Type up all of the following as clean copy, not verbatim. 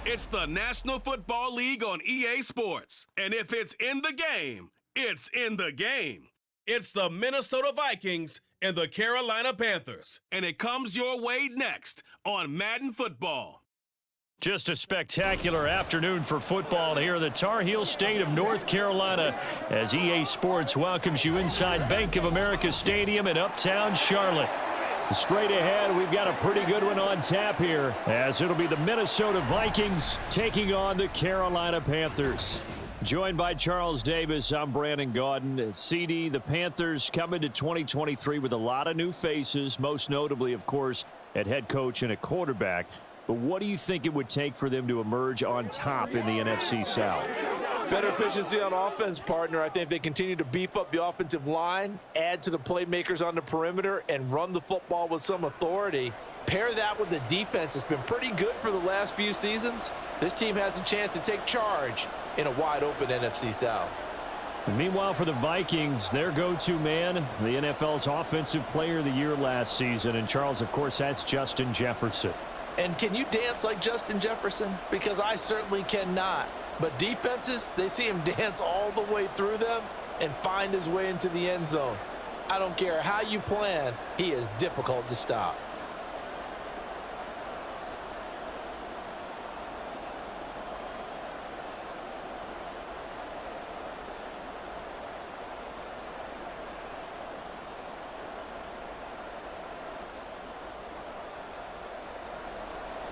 It's the National Football League on EA Sports. And if it's in the game, it's in the game. It's the Minnesota Vikings and the Carolina Panthers. And it comes your way next on Madden Football. Just a spectacular afternoon for football here in the Tar Heel state of North Carolina as EA Sports welcomes you inside Bank of America Stadium in Uptown Charlotte. Straight ahead, we've got a pretty good one on tap here as it'll be the Minnesota Vikings taking on the Carolina Panthers. Joined by Charles Davis, I'm Brandon Gaudin. CD, the Panthers come into 2023 with a lot of new faces, most notably, of course, at head coach and a quarterback. But what do you think it would take for them to emerge on top in the NFC South? Better efficiency on offense, partner. I think they continue to beef up the offensive line, add to the playmakers on the perimeter, and run the football with some authority. Pair that with the defense. It's been pretty good for the last few seasons. This team has a chance to take charge in a wide-open NFC South. And meanwhile, for the Vikings, their go-to man, the NFL's Offensive Player of the Year last season. And, Charles, of course, that's Justin Jefferson. And can you dance like Justin Jefferson? Because I certainly cannot. But defenses, they see him dance all the way through them and find his way into the end zone. I don't care how you plan, he is difficult to stop.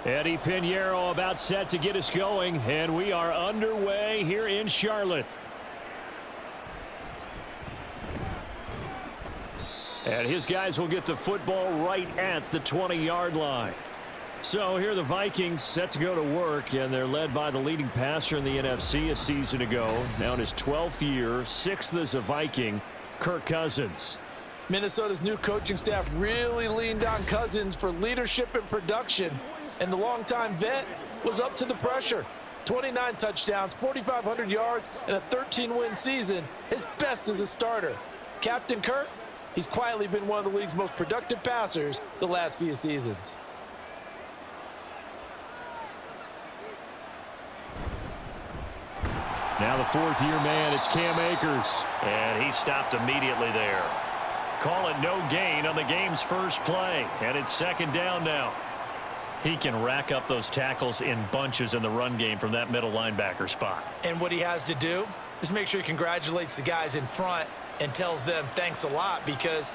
Eddie Pinheiro about set to get us going, and we are underway here in Charlotte. And his guys will get the football right at the 20-yard line. So here are the Vikings set to go to work, and they're led by the leading passer in the NFC a season ago. Now in his 12th year, 6th as a Viking, Kirk Cousins. Minnesota's new coaching staff really leaned on Cousins for leadership and production. And the longtime vet was up to the pressure. 29 touchdowns, 4,500 yards, and a 13-win season, his best as a starter. Captain Kirk, he's quietly been one of the league's most productive passers the last few seasons. Now the fourth-year man, it's Cam Akers. And he stopped immediately there. Call it no gain on the game's first play. And it's second down now. He can rack up those tackles in bunches in the run game from that middle linebacker spot. And what he has to do is make sure he congratulates the guys in front and tells them thanks a lot, because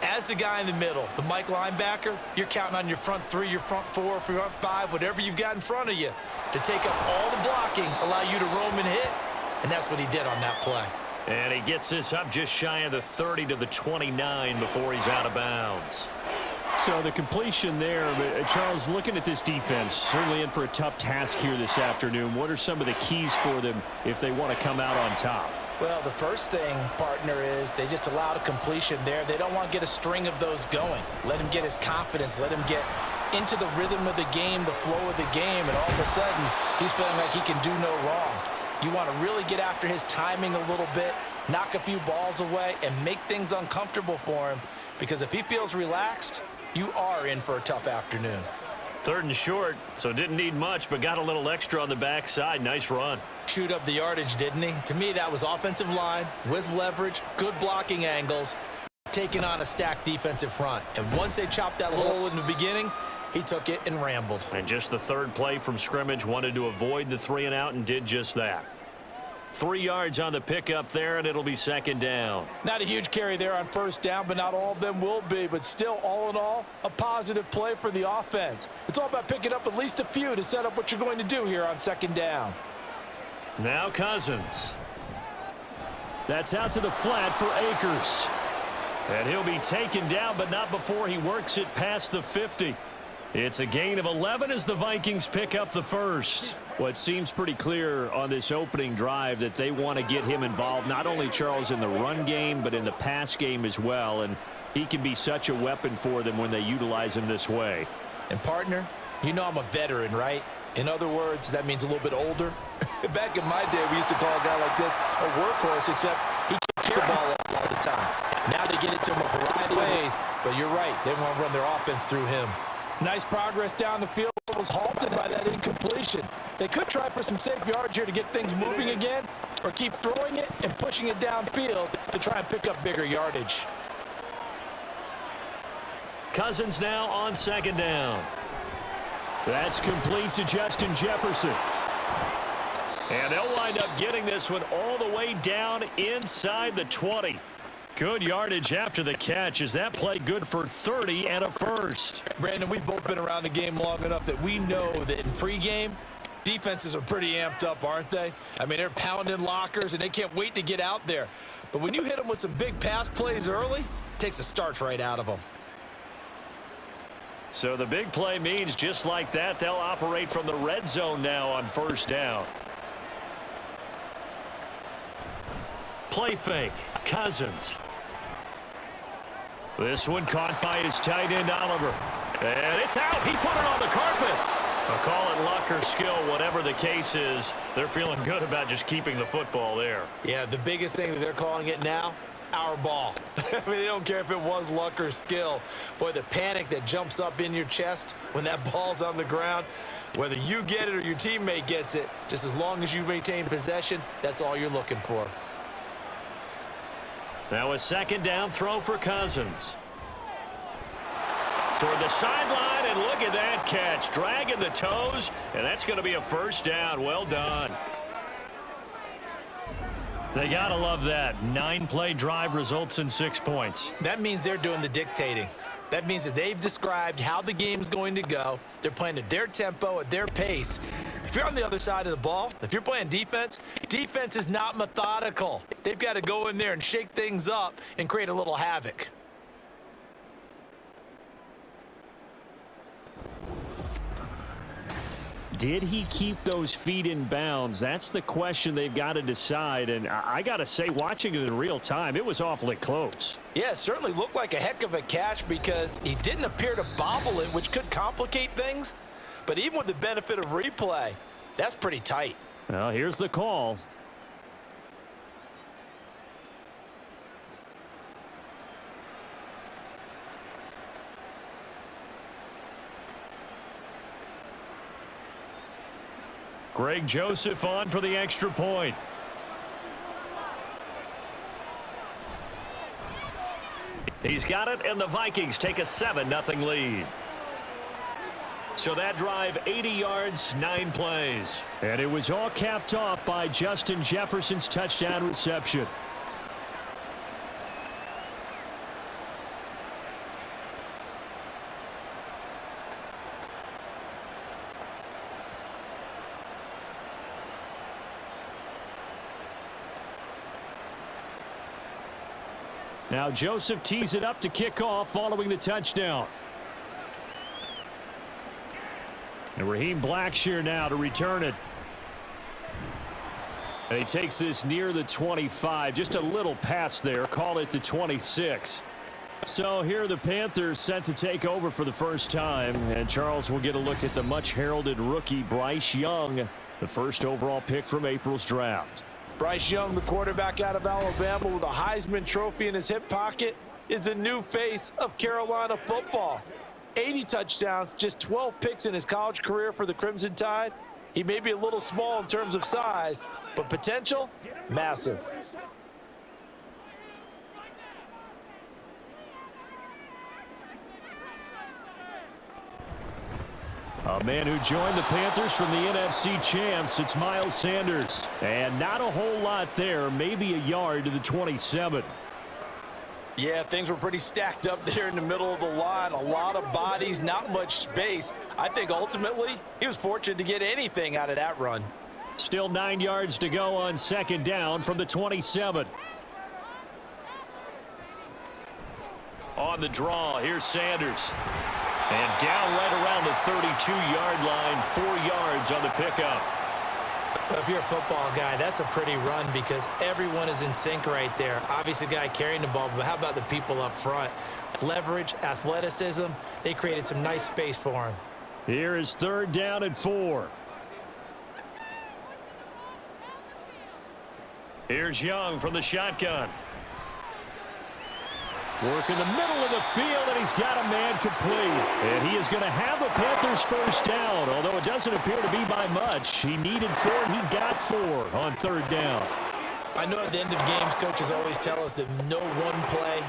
as the guy in the middle, the Mike linebacker, you're counting on your front three, your front four, front five, whatever you've got in front of you to take up all the blocking, allow you to roam and hit, and that's what he did on that play. And he gets this up just shy of the 30 to the 29 before he's out of bounds. So the completion there, Charles, looking at this defense, certainly in for a tough task here this afternoon. What are some of the keys for them if they want to come out on top? Well, the first thing, partner, is they just allowed a completion there. They don't want to get a string of those going. Let him get his confidence. Let him get into the rhythm of the game, the flow of the game, and all of a sudden, he's feeling like he can do no wrong. You want to really get after his timing a little bit, knock a few balls away, and make things uncomfortable for him, because if he feels relaxed, you are in for a tough afternoon. Third and short, so didn't need much, but got a little extra on the backside. Nice run. Chewed up the yardage, didn't he? To me, that was offensive line with leverage, good blocking angles, taking on a stacked defensive front. And once they chopped that hole in the beginning, he took it and rambled. And just the third play from scrimmage, wanted to avoid the 3 and out and did just that. 3 yards on the pickup there, and it'll be second down. Not a huge carry there on first down, but not all of them will be. But still, all in all, a positive play for the offense. It's all about picking up at least a few to set up what you're going to do here on second down. Now Cousins. That's out to the flat for Akers. And he'll be taken down, but not before he works it past the 50. It's a gain of 11 as the Vikings pick up the first. Well, it seems pretty clear on this opening drive that they want to get him involved, not only, Charles, in the run game, but in the pass game as well. And he can be such a weapon for them when they utilize him this way. And, partner, you know I'm a veteran, right? In other words, that means a little bit older. Back in my day, we used to call a guy like this a workhorse, except he can't carry the ball all the time. Now they get it to him a variety of ways, but you're right. They want to run their offense through him. Nice progress down the field. was halted by that incompletion. They could try for some safe yards here to get things moving again, or keep throwing it and pushing it downfield to try and pick up bigger yardage. Cousins now on second down. That's complete to Justin Jefferson. And they'll wind up getting this one all the way down inside the 20. Good yardage after the catch. Is that play good for 30 and a first? Brandon, we've both been around the game long enough that we know that in pregame, defenses are pretty amped up, aren't they? I mean, they're pounding lockers, and they can't wait to get out there. But when you hit them with some big pass plays early, it takes the starch right out of them. So the big play means just like that, they'll operate from the red zone now on first down. Play fake, Cousins. This one caught by his tight end, Oliver. And it's out. He put it on the carpet. I'll call it luck or skill, whatever the case is. They're feeling good about just keeping the football there. Yeah, the biggest thing that they're calling it now, our ball. I mean, they don't care if it was luck or skill. Boy, the panic that jumps up in your chest when that ball's on the ground, whether you get it or your teammate gets it, just as long as you maintain possession, that's all you're looking for. Now a second down throw for Cousins. Toward the sideline, and look at that catch. Dragging the toes, and that's going to be a first down. Well done. They got to love that. 9-play drive results in 6 points. That means they're doing the dictating. That means that they've described how the game's going to go. They're playing at their tempo, at their pace. If you're on the other side of the ball, if you're playing defense, defense is not methodical. They've got to go in there and shake things up and create a little havoc. Did he keep those feet in bounds? That's the question they've got to decide. And I got to say, watching it in real time, it was awfully close. Yeah, it certainly looked like a heck of a catch because he didn't appear to bobble it, which could complicate things. But even with the benefit of replay, that's pretty tight. Well, here's the call. Greg Joseph on for the extra point. He's got it, and the Vikings take a 7-0 lead. So that drive, 80 yards, 9 plays. And it was all capped off by Justin Jefferson's touchdown reception. Now Joseph tees it up to kick off following the touchdown. And Raheem Blackshear now to return it. And he takes this near the 25. Just a little pass there. Call it the 26. So here are the Panthers set to take over for the first time. And Charles will get a look at the much-heralded rookie Bryce Young, the first overall pick from April's draft. Bryce Young, the quarterback out of Alabama with a Heisman Trophy in his hip pocket, is the new face of Carolina football. 80 touchdowns, just 12 picks in his college career for the Crimson Tide. He may be a little small in terms of size, but potential, massive. A man who joined the Panthers from the NFC champs, it's Miles Sanders. And not a whole lot there, maybe a yard to the 27. Yeah, things were pretty stacked up there in the middle of the line. A lot of bodies, not much space. I think ultimately he was fortunate to get anything out of that run. Still 9 yards to go on second down from the 27. On the draw, here's Sanders. And down right around the 32-yard line, 4 yards on the pickup. But if you're a football guy, that's a pretty run because everyone is in sync right there. Obviously, the guy carrying the ball, but how about the people up front? Leverage, athleticism, they created some nice space for him. Here is third down and 4. Here's Young from the shotgun. Working the middle of the field, and he's got a man complete. And he is going to have a Panthers first down, although it doesn't appear to be by much. He needed 4, and he got 4 on third down. I know at the end of games, coaches always tell us that no one play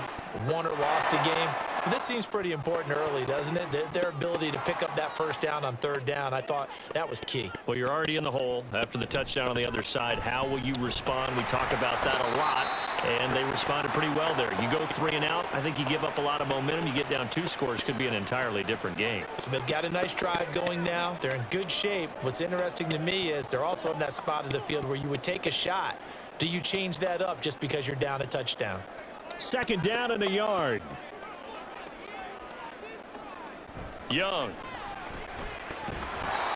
won or lost a game. This seems pretty important early, doesn't it? Their ability to pick up that first down on third down, I thought that was key. Well, you're already in the hole after the touchdown on the other side. How will you respond? We talk about that a lot, and they responded pretty well there. You go 3 and out, I think you give up a lot of momentum. You get down 2 scores, could be an entirely different game. So they've got a nice drive going now. They're in good shape. What's interesting to me is they're also in that spot of the field where you would take a shot. Do you change that up just because you're down a touchdown? Second down and a yard. Young.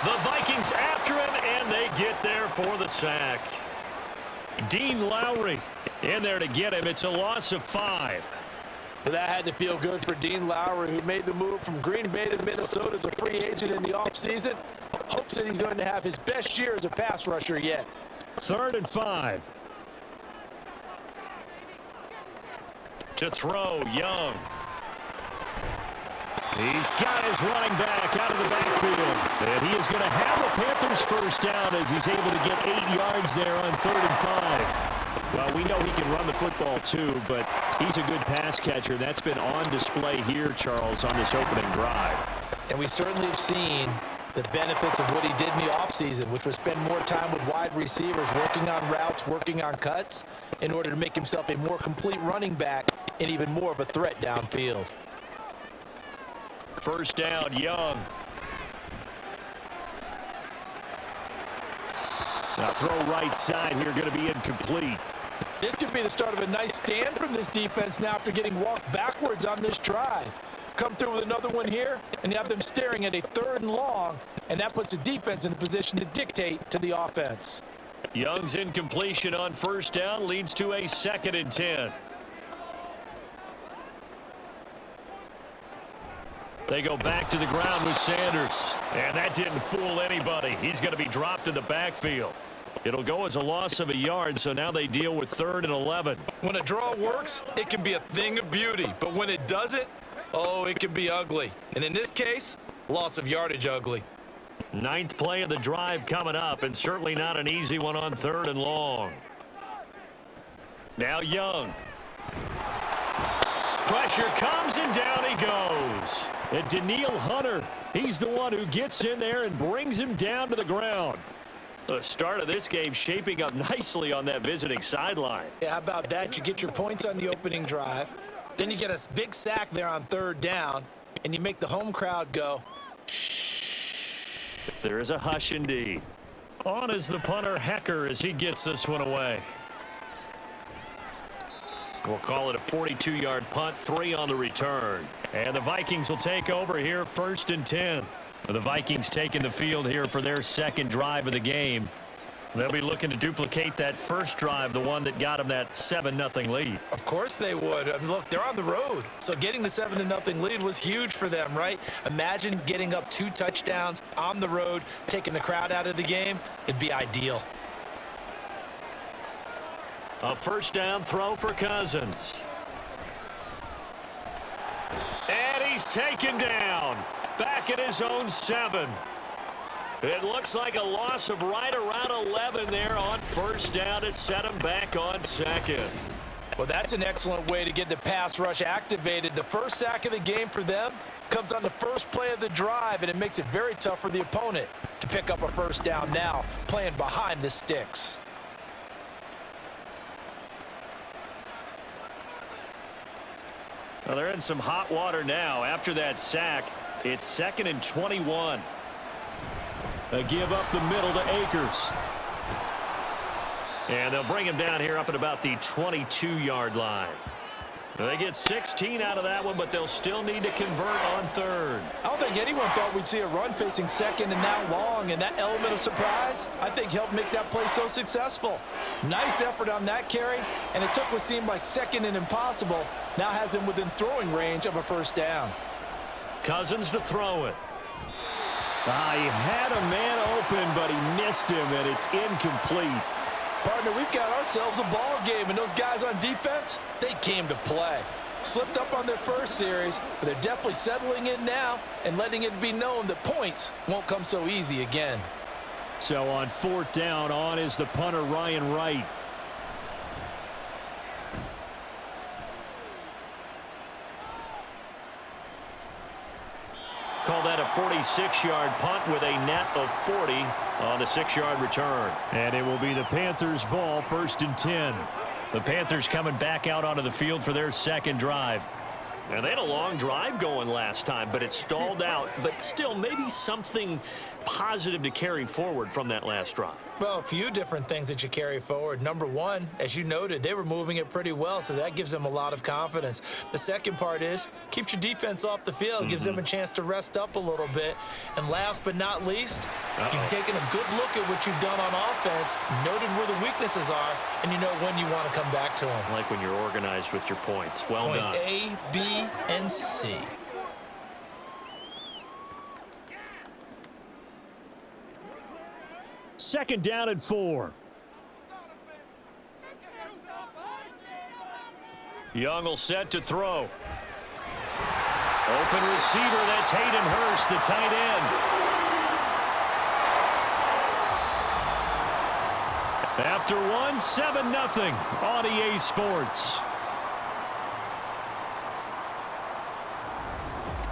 The Vikings after him, and they get there for the sack. Dean Lowry in there to get him. It's a loss of 5. Well, that had to feel good for Dean Lowry, who made the move from Green Bay to Minnesota as a free agent in the offseason. Hopes that he's going to have his best year as a pass rusher yet. 3rd and 5. To throw, Young. He's got his running back out of the backfield. And he is going to have a Panthers first down as he's able to get 8 yards there on 3rd and 5. Well, we know he can run the football too, but he's a good pass catcher. That's been on display here, Charles, on this opening drive. And we certainly have seen the benefits of what he did in the offseason, which was spend more time with wide receivers, working on routes, working on cuts, in order to make himself a more complete running back and even more of a threat downfield. First down, Young. Now throw right side here, going to be incomplete. This could be the start of a nice stand from this defense now after getting walked backwards on this drive. Come through with another one here, and you have them staring at a 3rd and long, and that puts the defense in a position to dictate to the offense. Young's incompletion on first down leads to a 2nd and 10. They go back to the ground with Sanders, and that didn't fool anybody. He's going to be dropped in the backfield. It'll go as a loss of a yard, so now they deal with 3rd and 11. When a draw works, it can be a thing of beauty, but when it doesn't, oh, it can be ugly. And in this case, loss of yardage ugly. 9th play of the drive coming up, and certainly not an easy one on 3rd and long. Now Young. Pressure comes, and down he goes. And Daniil Hunter, he's the one who gets in there and brings him down to the ground. The start of this game shaping up nicely on that visiting sideline. Yeah, how about that? You get your points on the opening drive. Then you get a big sack there on 3rd down, and you make the home crowd go, shh. There is a hush indeed. On is the punter, Hecker, as he gets this one away. We'll call it a 42-yard punt, 3 on the return. And the Vikings will take over here, 1st and 10. The Vikings taking the field here for their 2nd drive of the game. They'll be looking to duplicate that first drive, the one that got them that 7-0 lead. Of course they would. I mean, look, they're on the road. So getting the 7-0 lead was huge for them, right? Imagine getting up 2 touchdowns on the road, taking the crowd out of the game. It'd be ideal. A first down throw for Cousins. And he's taken down. Back at his own 7. It looks like a loss of right around 11 there on first down to set him back on 2nd. Well, that's an excellent way to get the pass rush activated. The first sack of the game for them comes on the first play of the drive, and it makes it very tough for the opponent to pick up a first down now, playing behind the sticks. Well, they're in some hot water now. After that sack, it's 2nd and 21. A give up the middle to Akers. And they'll bring him down here up at about the 22-yard line. They get 16 out of that one, but they'll still need to convert on 3rd. I don't think anyone thought we'd see a run facing 2nd and now long, and that element of surprise, I think, helped make that play so successful. Nice effort on that carry, and it took what seemed like 2nd and impossible, now has him within throwing range of a first down. Cousins to throw it. He had a man open, but he missed him, and it's incomplete. Partner, we've got ourselves a ball game, and those guys on defense, they came to play. Slipped up on their first series, but they're definitely settling in now and letting it be known that points won't come so easy again. So on 4th down, on is the punter, Ryan Wright. Call that a 46-yard punt with a net of 40 on the 6-yard return. And it will be the Panthers' ball, 1st and 10. The Panthers coming back out onto the field for their second drive. And they had a long drive going last time, but it stalled out. But still, maybe something positive to carry forward from that last drive. Well, a few different things that you carry forward. Number one, as you noted, they were moving it pretty well, so that gives them a lot of confidence. The second part is, keeps your defense off the field, gives them a chance to rest up a little bit. And last but not least, you've taken a good look at what you've done on offense, noted where the weaknesses are, and you know when you want to come back to them. I like when you're organized with your points. Well done. Point A, B, and C. Second down and 4. Young will set to throw. Open receiver, that's Hayden Hurst, the tight end. After 1, 7-0 on EA Sports.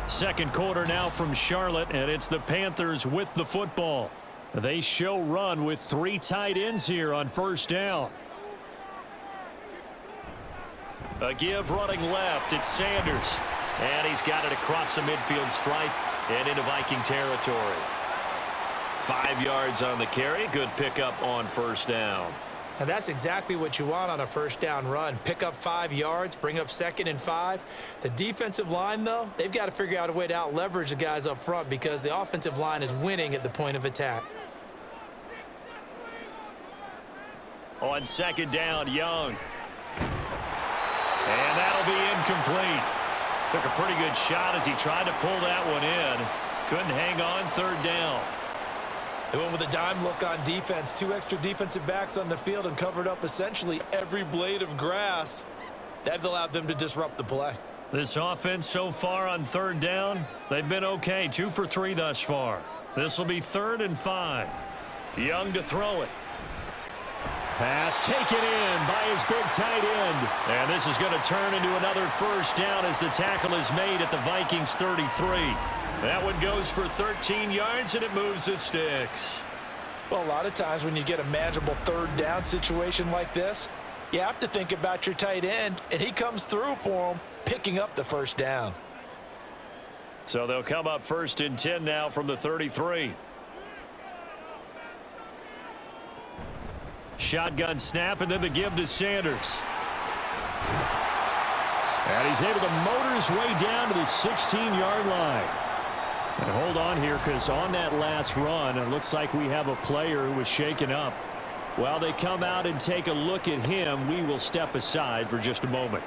Second quarter now from Charlotte, and it's the Panthers with the football. They show run with 3 tight ends here on 1st down. A give running left. It's Sanders. And he's got it across the midfield stripe and into Viking territory. 5 yards on the carry. Good pickup on 1st down. And that's exactly what you want on a 1st down run. Pick up 5 yards, bring up 2nd and 5. The defensive line, though, they've got to figure out a way to out-leverage the guys up front because the offensive line is winning at the point of attack. On 2nd down, Young. And that'll be incomplete. Took a pretty good shot as he tried to pull that one in. Couldn't hang on 3rd down. They went with a dime look on defense. 2 extra defensive backs on the field and covered up essentially every blade of grass. That allowed them to disrupt the play. This offense so far on 3rd down, they've been okay. 2 for 3 thus far. This will be 3rd and 5. Young to throw it. Pass taken in by his big tight end. And this is going to turn into another 1st down as the tackle is made at the Vikings 33. That one goes for 13 yards, and it moves the sticks. Well, a lot of times when you get a manageable 3rd down situation like this, you have to think about your tight end, and he comes through for him, picking up the 1st down. So they'll come up 1st and 10 now from the 33. Shotgun snap, and then the give to Sanders. And he's able to motor his way down to the 16-yard line. And hold on here, because on that last run, it looks like we have a player who was shaken up. While they come out and take a look at him, we will step aside for just a moment.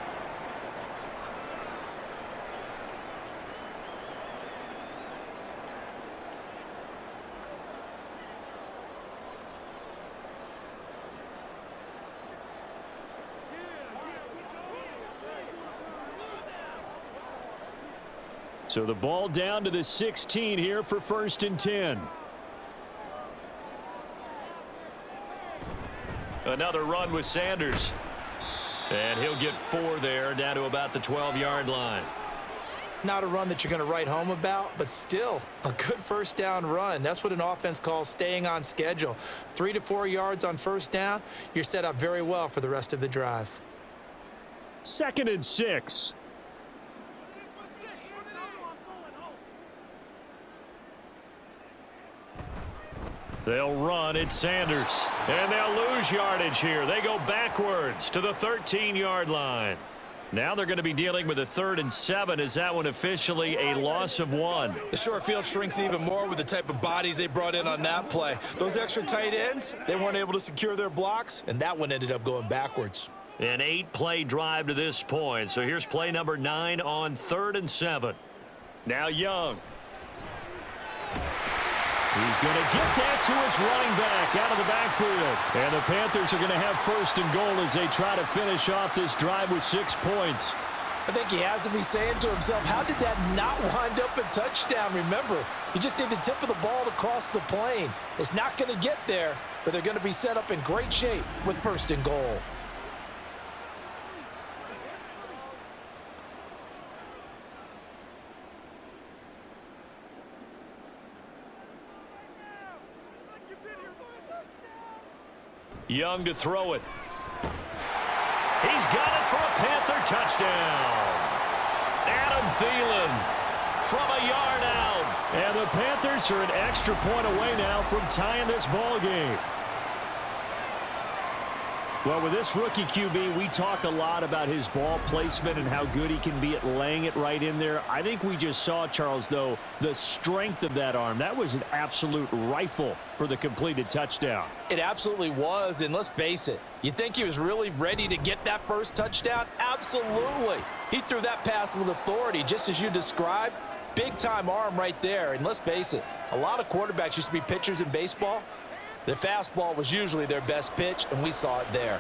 So the ball down to the 16 here for 1st and 10. Another run with Sanders. And he'll get 4 there, down to about the 12-yard line. Not a run that you're going to write home about, but still a good 1st down run. That's what an offense calls staying on schedule. 3 to 4 yards on 1st down, you're set up very well for the rest of the drive. 2nd and 6. They'll run. It's Sanders. And they'll lose yardage here. They go backwards to the 13-yard line. Now they're going to be dealing with a 3rd and 7. Is that one officially a loss of 1? The short field shrinks even more with the type of bodies they brought in on that play. Those extra tight ends, they weren't able to secure their blocks, and that one ended up going backwards. An 8-play drive to this point. So here's play number 9 on 3rd and 7. Now Young. He's going to get that to his running back out of the backfield. And the Panthers are going to have 1st and goal as they try to finish off this drive with 6 points. I think he has to be saying to himself, how did that not wind up a touchdown? Remember, you just need the tip of the ball to cross the plane. It's not going to get there, but they're going to be set up in great shape with 1st and goal. Young to throw it. He's got it for a Panther touchdown. Adam Thielen from a yard out. And the Panthers are an extra point away now from tying this ball game. Well, with this rookie QB, we talk a lot about his ball placement and how good he can be at laying it right in there. I think we just saw, Charles, though, the strength of that arm. That was an absolute rifle for the completed touchdown. It absolutely was, and let's face it, you think he was really ready to get that first touchdown? Absolutely. He threw that pass with authority, just as you described. Big-time arm right there, and let's face it, a lot of quarterbacks used to be pitchers in baseball. The fastball was usually their best pitch, and we saw it there.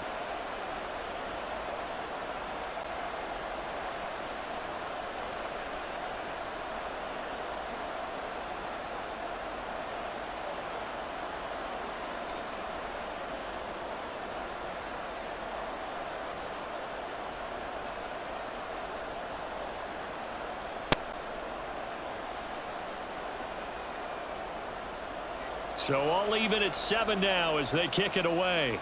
So all even at 7 now as they kick it away.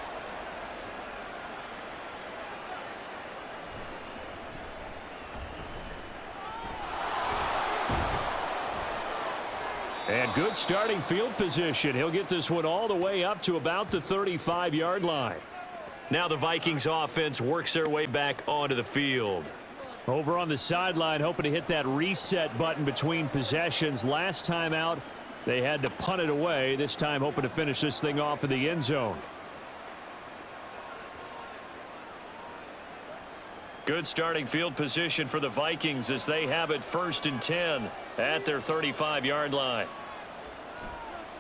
And good starting field position. He'll get this one all the way up to about the 35-yard line. Now the Vikings offense works their way back onto the field. Over on the sideline, hoping to hit that reset button between possessions. Last time out, they had to punt it away. This time hoping to finish this thing off in the end zone. Good starting field position for the Vikings as they have it 1st and 10 at their 35-yard line.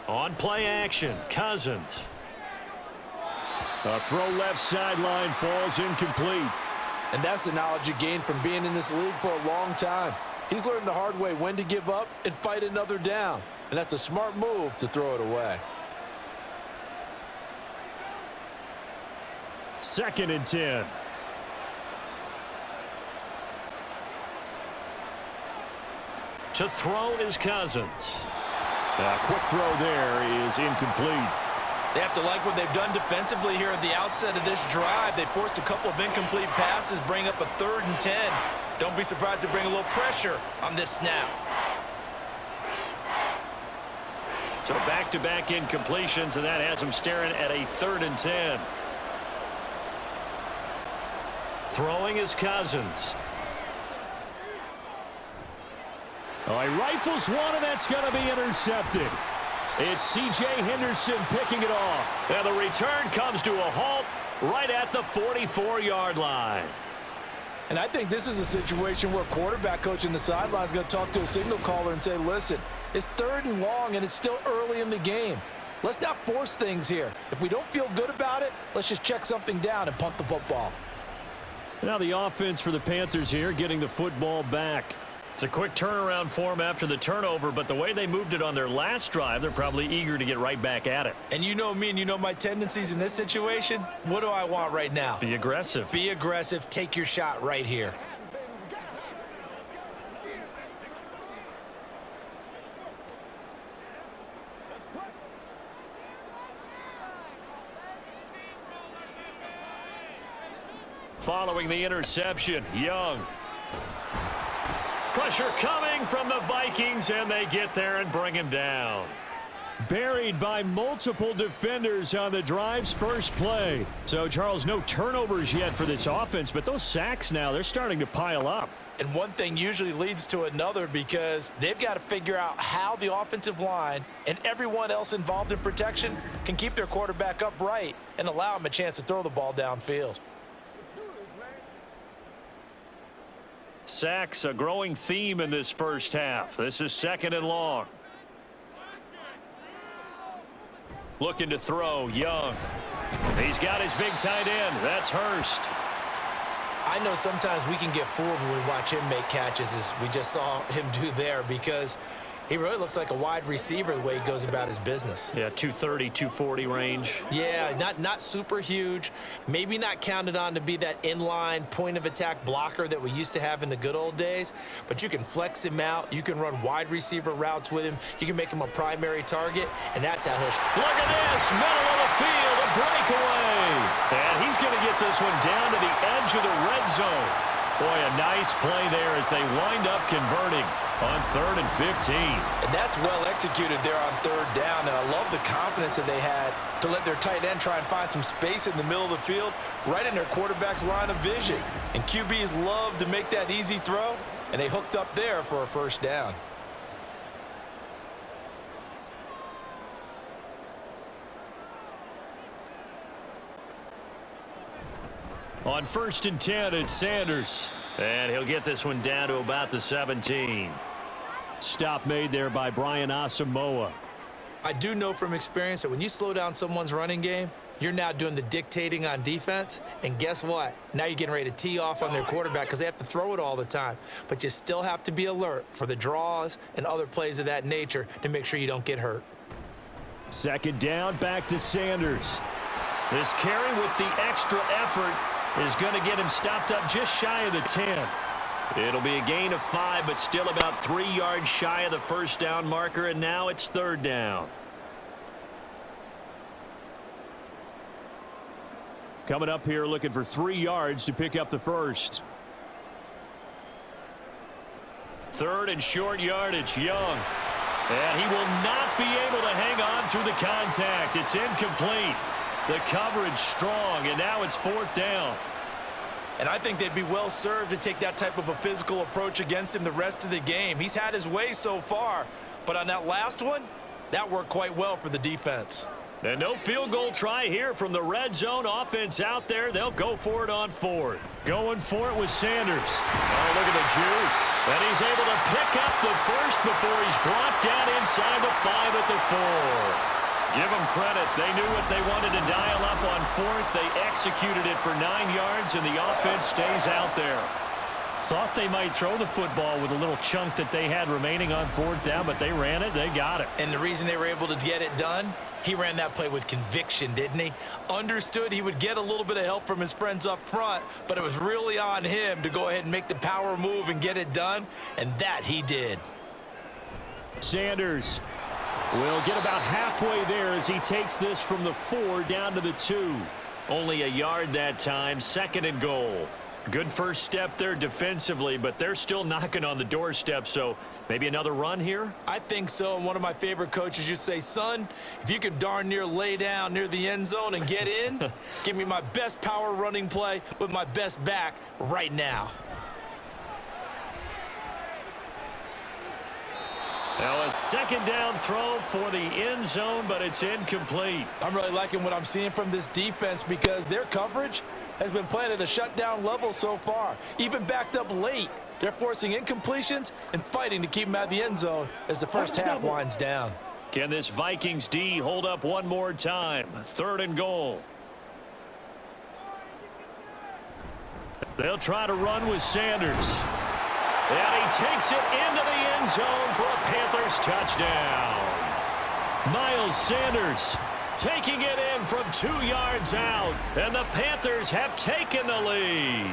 On play action, Cousins. A throw left sideline falls incomplete. And that's the knowledge you gain from being in this league for a long time. He's learned the hard way when to give up and fight another down. And that's a smart move to throw it away. 2nd and 10. To throw is Cousins. A quick throw there is incomplete. They have to like what they've done defensively here at the outset of this drive. They forced a couple of incomplete passes, bring up a 3rd and 10. Don't be surprised to bring a little pressure on this snap. So back-to-back incompletions, and that has him staring at a 3rd and 10. Throwing is Cousins. Oh, he rifles one, and that's going to be intercepted. It's C.J. Henderson picking it off. And the return comes to a halt right at the 44-yard line. And I think this is a situation where quarterback coach in the sideline is going to talk to a signal caller and say, listen, it's 3rd and long, and it's still early in the game. Let's not force things here. If we don't feel good about it, let's just check something down and punt the football. Now the offense for the Panthers here getting the football back. It's a quick turnaround for them after the turnover, but the way they moved it on their last drive, they're probably eager to get right back at it. And you know me and you know my tendencies in this situation. What do I want right now? Be aggressive. Be aggressive. Take your shot right here. Following the interception, Young. Pressure coming from the Vikings, and they get there and bring him down. Buried by multiple defenders on the drive's first play. So, Charles, no turnovers yet for this offense, but those sacks now, they're starting to pile up. And one thing usually leads to another because they've got to figure out how the offensive line and everyone else involved in protection can keep their quarterback upright and allow him a chance to throw the ball downfield. Sacks, a growing theme in this first half. This is 2nd and long. Looking to throw, Young. He's got his big tight end. That's Hurst. I know sometimes we can get fooled when we watch him make catches, as we just saw him do there, because he really looks like a wide receiver the way he goes about his business. Yeah, 230, 240 range. Yeah, not super huge. Maybe not counted on to be that inline point-of-attack blocker that we used to have in the good old days, but you can flex him out. You can run wide receiver routes with him. You can make him a primary target, and that's how he'll... Look at this, middle of the field, a breakaway. And he's going to get this one down to the edge of the red zone. Boy, a nice play there as they wind up converting on 3rd and 15. And that's well executed there on 3rd down, and I love the confidence that they had to let their tight end try and find some space in the middle of the field, right in their quarterback's line of vision. And QBs love to make that easy throw, and they hooked up there for a 1st down. On 1st and 10, it's Sanders. And he'll get this one down to about the 17. Stop made there by Brian Asamoah. I do know from experience that when you slow down someone's running game, you're now doing the dictating on defense. And guess what? Now you're getting ready to tee off on their quarterback because they have to throw it all the time. But you still have to be alert for the draws and other plays of that nature to make sure you don't get hurt. 2nd down, back to Sanders. This carry with the extra effort is going to get him stopped up just shy of the 10. It'll be a gain of 5, but still about 3 yards shy of the 1st down marker, and now it's 3rd down. Coming up here looking for 3 yards to pick up the 1st. 3rd and short yardage, Young. And he will not be able to hang on through the contact. It's incomplete. The coverage strong, and now it's 4th down. And I think they'd be well served to take that type of a physical approach against him the rest of the game. He's had his way so far, but on that last one, that worked quite well for the defense. And no field goal try here from the red zone. Offense out there. They'll go for it on 4th. Going for it with Sanders. Oh, look at the juke. And he's able to pick up the 1st before he's brought down inside the 5 at the 4. Give them credit. They knew what they wanted to dial up on 4th. They executed it for 9 yards, and the offense stays out there. Thought they might throw the football with a little chunk that they had remaining on 4th down, but they ran it. They got it. And the reason they were able to get it done, he ran that play with conviction, didn't he? Understood he would get a little bit of help from his friends up front, but it was really on him to go ahead and make the power move and get it done, and that he did. Sanders will get about halfway there as he takes this from the 4 down to the 2. Only a yard that time, 2nd and goal. Good first step there defensively, but they're still knocking on the doorstep, so maybe another run here? I think so, and one of my favorite coaches used to say, son, if you can darn near lay down near the end zone and get in, give me my best power running play with my best back right now. Now a 2nd down throw for the end zone, but it's incomplete. I'm really liking what I'm seeing from this defense because their coverage has been playing at a shutdown level so far. Even backed up late, they're forcing incompletions and fighting to keep them out of the end zone as the first half winds down. Can this Vikings D hold up one more time? 3rd and goal. They'll try to run with Sanders. And he takes it into the end zone for a Panthers touchdown. Miles Sanders taking it in from 2 yards out. And the Panthers have taken the lead.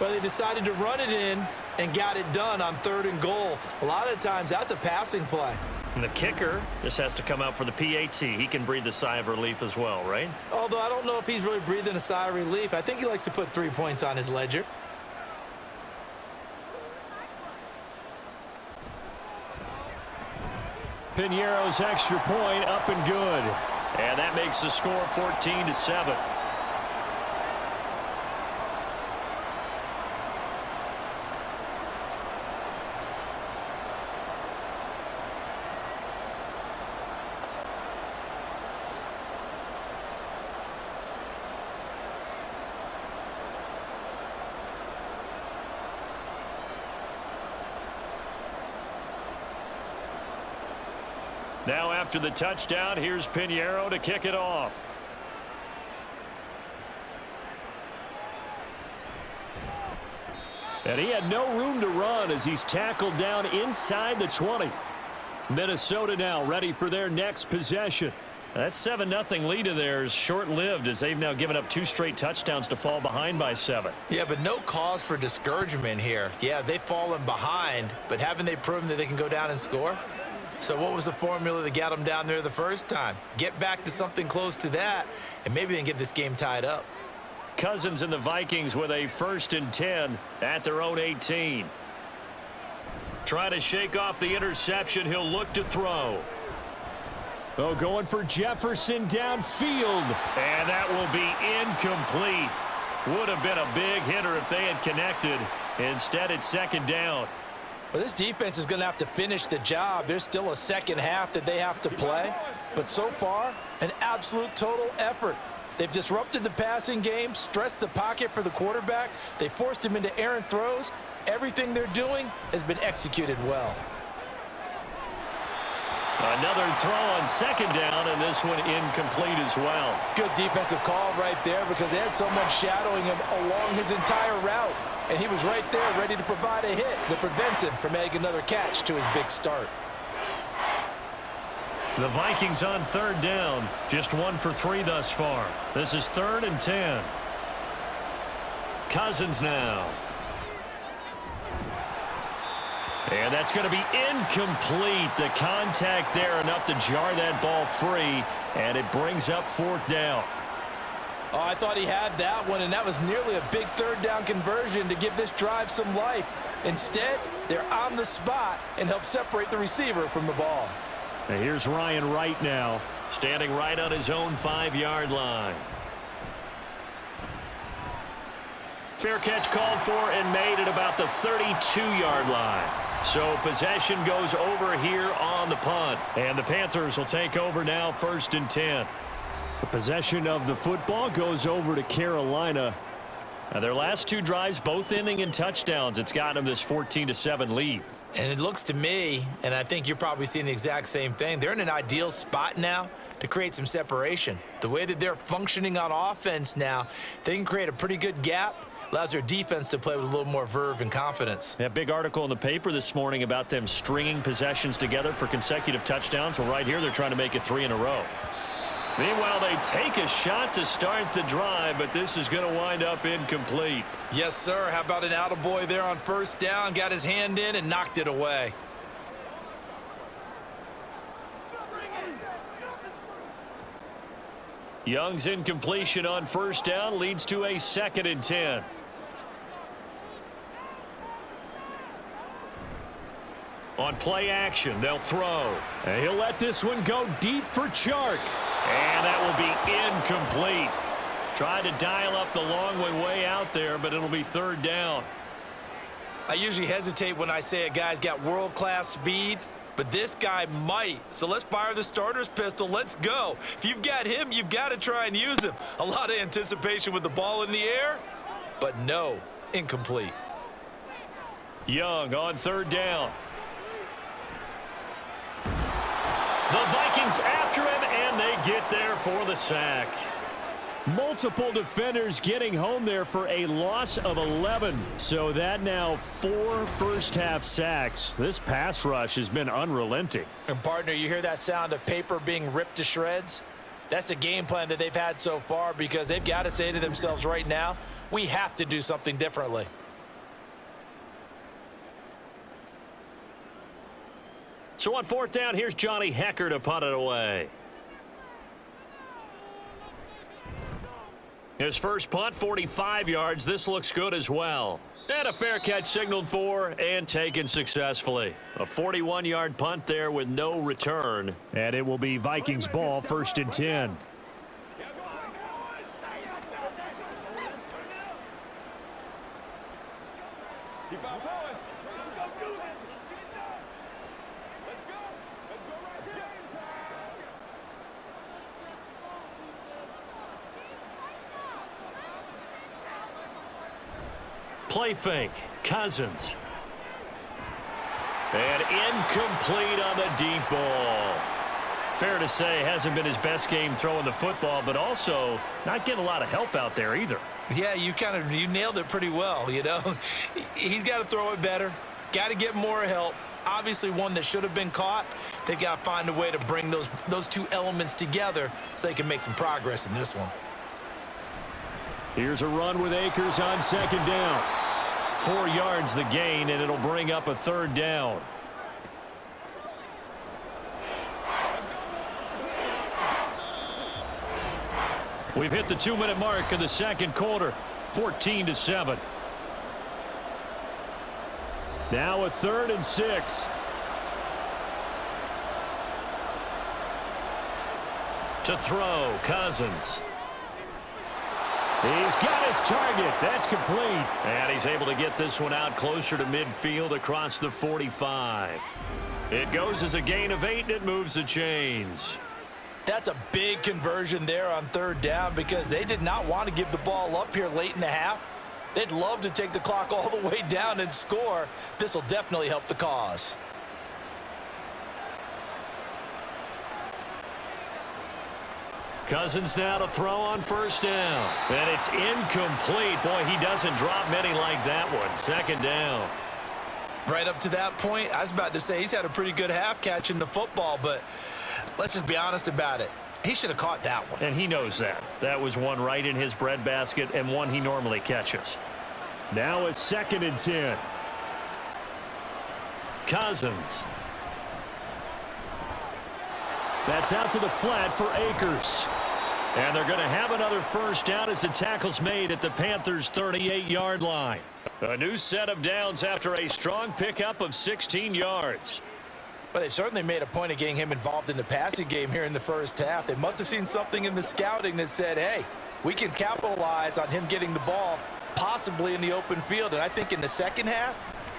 Well, they decided to run it in and got it done on 3rd and goal. A lot of times that's a passing play. And the kicker just has to come out for the PAT. He can breathe a sigh of relief as well, right? Although I don't know if he's really breathing a sigh of relief. I think he likes to put 3 points on his ledger. Piñeiro's extra point up and good. And that makes the score 14-7. Now after the touchdown, here's Piñeiro to kick it off. And he had no room to run as he's tackled down inside the 20. Minnesota now ready for their next possession. That 7-0 lead of theirs short-lived as they've now given up 2 straight touchdowns to fall behind by 7. Yeah, but no cause for discouragement here. Yeah, they've fallen behind, but haven't they proven that they can go down and score? So what was the formula that got them down there the first time? Get back to something close to that, and maybe they can get this game tied up. Cousins and the Vikings with a 1st and 10 at their own 18. Trying to shake off the interception. He'll look to throw. Oh, going for Jefferson downfield. And that will be incomplete. Would have been a big hitter if they had connected. Instead, it's 2nd down. Well, this defense is going to have to finish the job. There's still a second half that they have to play. But so far, an absolute total effort. They've disrupted the passing game, stressed the pocket for the quarterback. They forced him into errant throws. Everything they're doing has been executed well. Another throw on 2nd down, and this one incomplete as well. Good defensive call right there because they had someone shadowing him along his entire route. And he was right there ready to provide a hit to prevent him from making another catch to his big start. The Vikings on 3rd down, just 1 for 3 thus far. This is 3rd and 10. Cousins now. And that's going to be incomplete. The contact there enough to jar that ball free, and it brings up 4th down. Oh, I thought he had that one, and that was nearly a big 3rd down conversion to give this drive some life. Instead, they're on the spot and help separate the receiver from the ball. And here's Ryan Wright now, standing right on his own 5-yard line. Fair catch called for and made at about the 32-yard line. So possession goes over here on the punt. And the Panthers will take over now, 1st and 10. The possession of the football goes over to Carolina. Now their last 2 drives, both ending in touchdowns. It's gotten them this 14-7 lead. And it looks to me, and I think you're probably seeing the exact same thing, they're in an ideal spot now to create some separation. The way that they're functioning on offense now, they can create a pretty good gap. Allows their defense to play with a little more verve and confidence. That big article in the paper this morning about them stringing possessions together for consecutive touchdowns. Well, right here, they're trying to make it 3 in a row. Meanwhile, they take a shot to start the drive, but this is going to wind up incomplete. Yes, sir. How about an attaboy there on 1st down? Got his hand in and knocked it away. Young's incompletion on 1st down leads to a 2nd and 10. On play action, they'll throw. And he'll let this one go deep for Chark. And that will be incomplete. Tried to dial up the long way out there, but it'll be 3rd down. I usually hesitate when I say a guy's got world-class speed, but this guy might. So let's fire the starter's pistol. Let's go. If you've got him, you've got to try and use him. A lot of anticipation with the ball in the air, but no, incomplete. Young on 3rd down. The Vikings after him, and they get there for the sack. Multiple defenders getting home there for a loss of 11. So that now 4 first-half sacks. This pass rush has been unrelenting. And, partner, you hear that sound of paper being ripped to shreds? That's a game plan that they've had so far because they've got to say to themselves right now, we have to do something differently. So on 4th down, here's Johnny Hecker to punt it away. His first punt, 45 yards. This looks good as well. And a fair catch signaled for and taken successfully. A 41-yard punt there with no return. And it will be Vikings ball, 1st and 10. Play fake, Cousins. And incomplete on the deep ball. Fair to say, hasn't been his best game throwing the football, but also not getting a lot of help out there either. Yeah, you nailed it pretty well, you know. He's got to throw it better, got to get more help. Obviously one that should have been caught. They've got to find a way to bring those two elements together so they can make some progress in this one. Here's a run with Akers on second down. 4 yards the gain, and it'll bring up a third down. We've hit the 2-minute mark in the second quarter, 14-7. Now a 3rd and 6. To throw, Cousins. He's got his target. That's complete. And he's able to get this one out closer to midfield across the 45. It goes as a gain of 8, and it moves the chains. That's a big conversion there on 3rd down because they did not want to give the ball up here late in the half. They'd love to take the clock all the way down and score. This will definitely help the cause. Cousins now to throw on 1st down. And it's incomplete. Boy, he doesn't drop many like that one. 2nd down. Right up to that point, I was about to say he's had a pretty good half catching the football, but let's just be honest about it. He should have caught that one. And he knows that. That was one right in his breadbasket and one he normally catches. Now a 2nd and 10. Cousins. That's out to the flat for Akers. And they're going to have another 1st down as the tackle's made at the Panthers' 38-yard line. A new set of downs after a strong pickup of 16 yards. But they've certainly made a point of getting him involved in the passing game here in the 1st half. They must have seen something in the scouting that said, hey, we can capitalize on him getting the ball possibly in the open field. And I think in the 2nd half,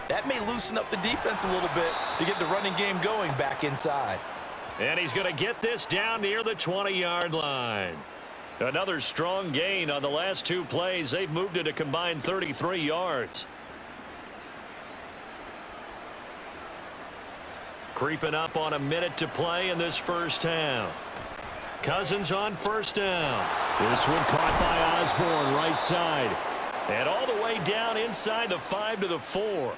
that may loosen up the defense a little bit to get the running game going back inside. And he's going to get this down near the 20-yard line. Another strong gain on the last 2 plays. They've moved it a combined 33 yards. Creeping up on a minute to play in this 1st half. Cousins on 1st down. This one caught by Osborne, right side. And all the way down inside the 5 to the 4.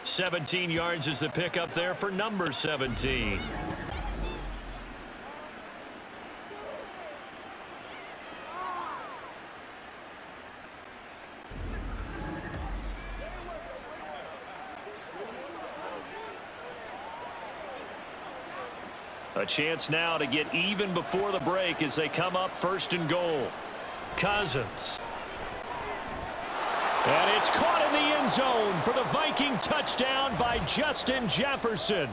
17 yards is the pickup there for number 17. A chance now to get even before the break as they come up 1st and goal. Cousins. And it's caught in the end zone for the Viking touchdown by Justin Jefferson.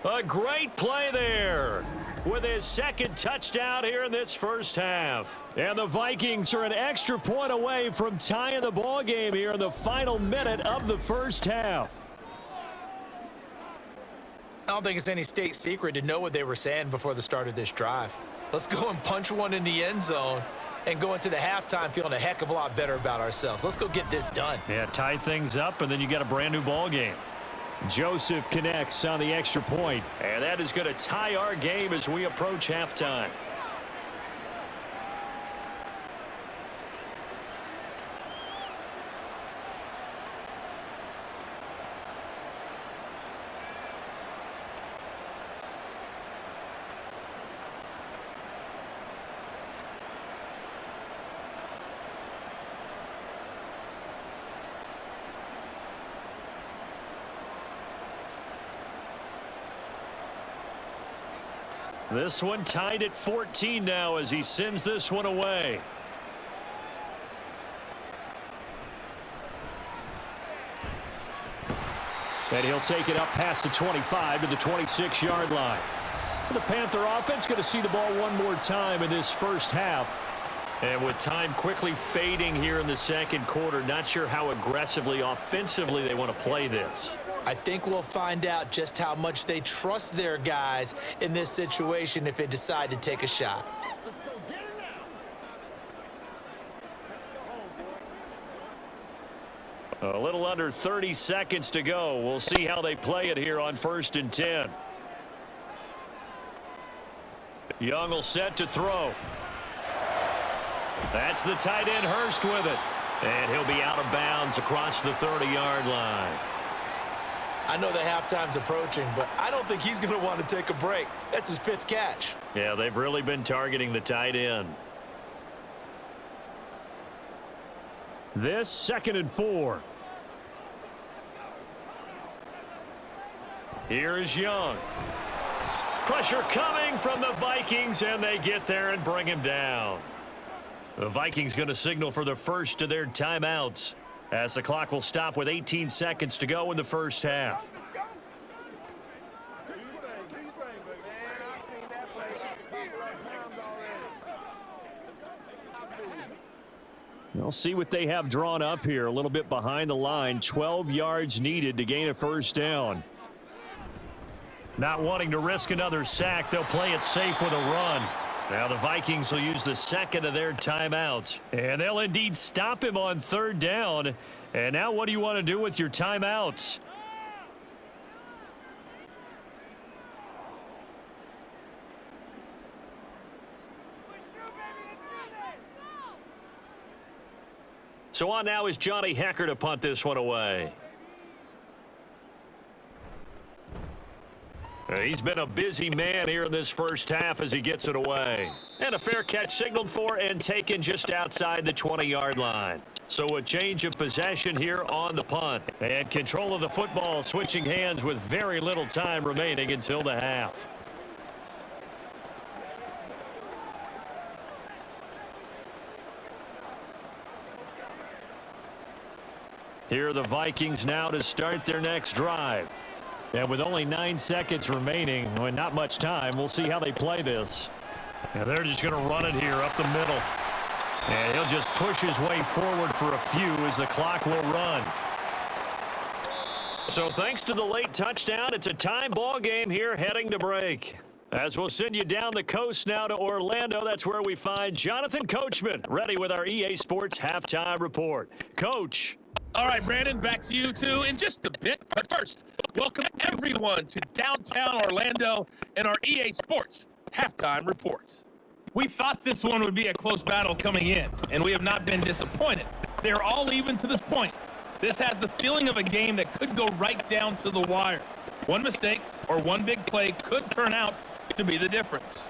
A great play there with his 2nd touchdown here in this 1st half. And the Vikings are an extra point away from tying the ball game here in the final minute of the 1st half. I don't think it's any state secret to know what they were saying before the start of this drive. Let's go and punch one in the end zone and go into the halftime feeling a heck of a lot better about ourselves. Let's go get this done. Yeah, tie things up, and then you got a brand new ball game. Joseph connects on the extra point, and that is going to tie our game as we approach halftime. This one tied at 14 now as he sends this one away. And he'll take it up past the 25 to the 26-yard line. The Panther offense going to see the ball one more time in this 1st half. And with time quickly fading here in the 2nd quarter, not sure how aggressively, offensively they want to play this. I think we'll find out just how much they trust their guys in this situation if they decide to take a shot. A little under 30 seconds to go. We'll see how they play it here on 1st and 10. Young will set to throw. That's the tight end Hurst with it. And he'll be out of bounds across the 30-yard line. I know the halftime's approaching, but I don't think he's going to want to take a break. That's his 5th catch. Yeah, they've really been targeting the tight end. This 2nd and 4. Here is Young. Pressure coming from the Vikings, and they get there and bring him down. The Vikings going to signal for the first of their timeouts as the clock will stop with 18 seconds to go in the first half. We'll see what they have drawn up here. A little bit behind the line. 12 yards needed to gain a first down. Not wanting to risk another sack, they'll play it safe with a run. Now the Vikings will use the 2nd of their timeouts. And they'll indeed stop him on 3rd down. And now what do you want to do with your timeouts? So on now is Johnny Hecker to punt this one away. He's been a busy man here in this first half as he gets it away. And a fair catch signaled for and taken just outside the 20-yard line. So a change of possession here on the punt. And control of the football switching hands with very little time remaining until the half. Here are the Vikings now to start their next drive. And with only 9 seconds remaining, and not much time, we'll see how they play this. And they're just going to run it here up the middle. And he'll just push his way forward for a few as the clock will run. So thanks to the late touchdown, it's a tie ball game here heading to break. As we'll send you down the coast now to Orlando, that's where we find Jonathan Coachman, ready with our EA Sports Halftime Report. Coach. All right, Brandon, back to you two in just a bit. But first, welcome everyone to downtown Orlando and our EA Sports Halftime Report. We thought this one would be a close battle coming in, and we have not been disappointed. They're all even to this point. This has the feeling of a game that could go right down to the wire. One mistake or one big play could turn out to be the difference.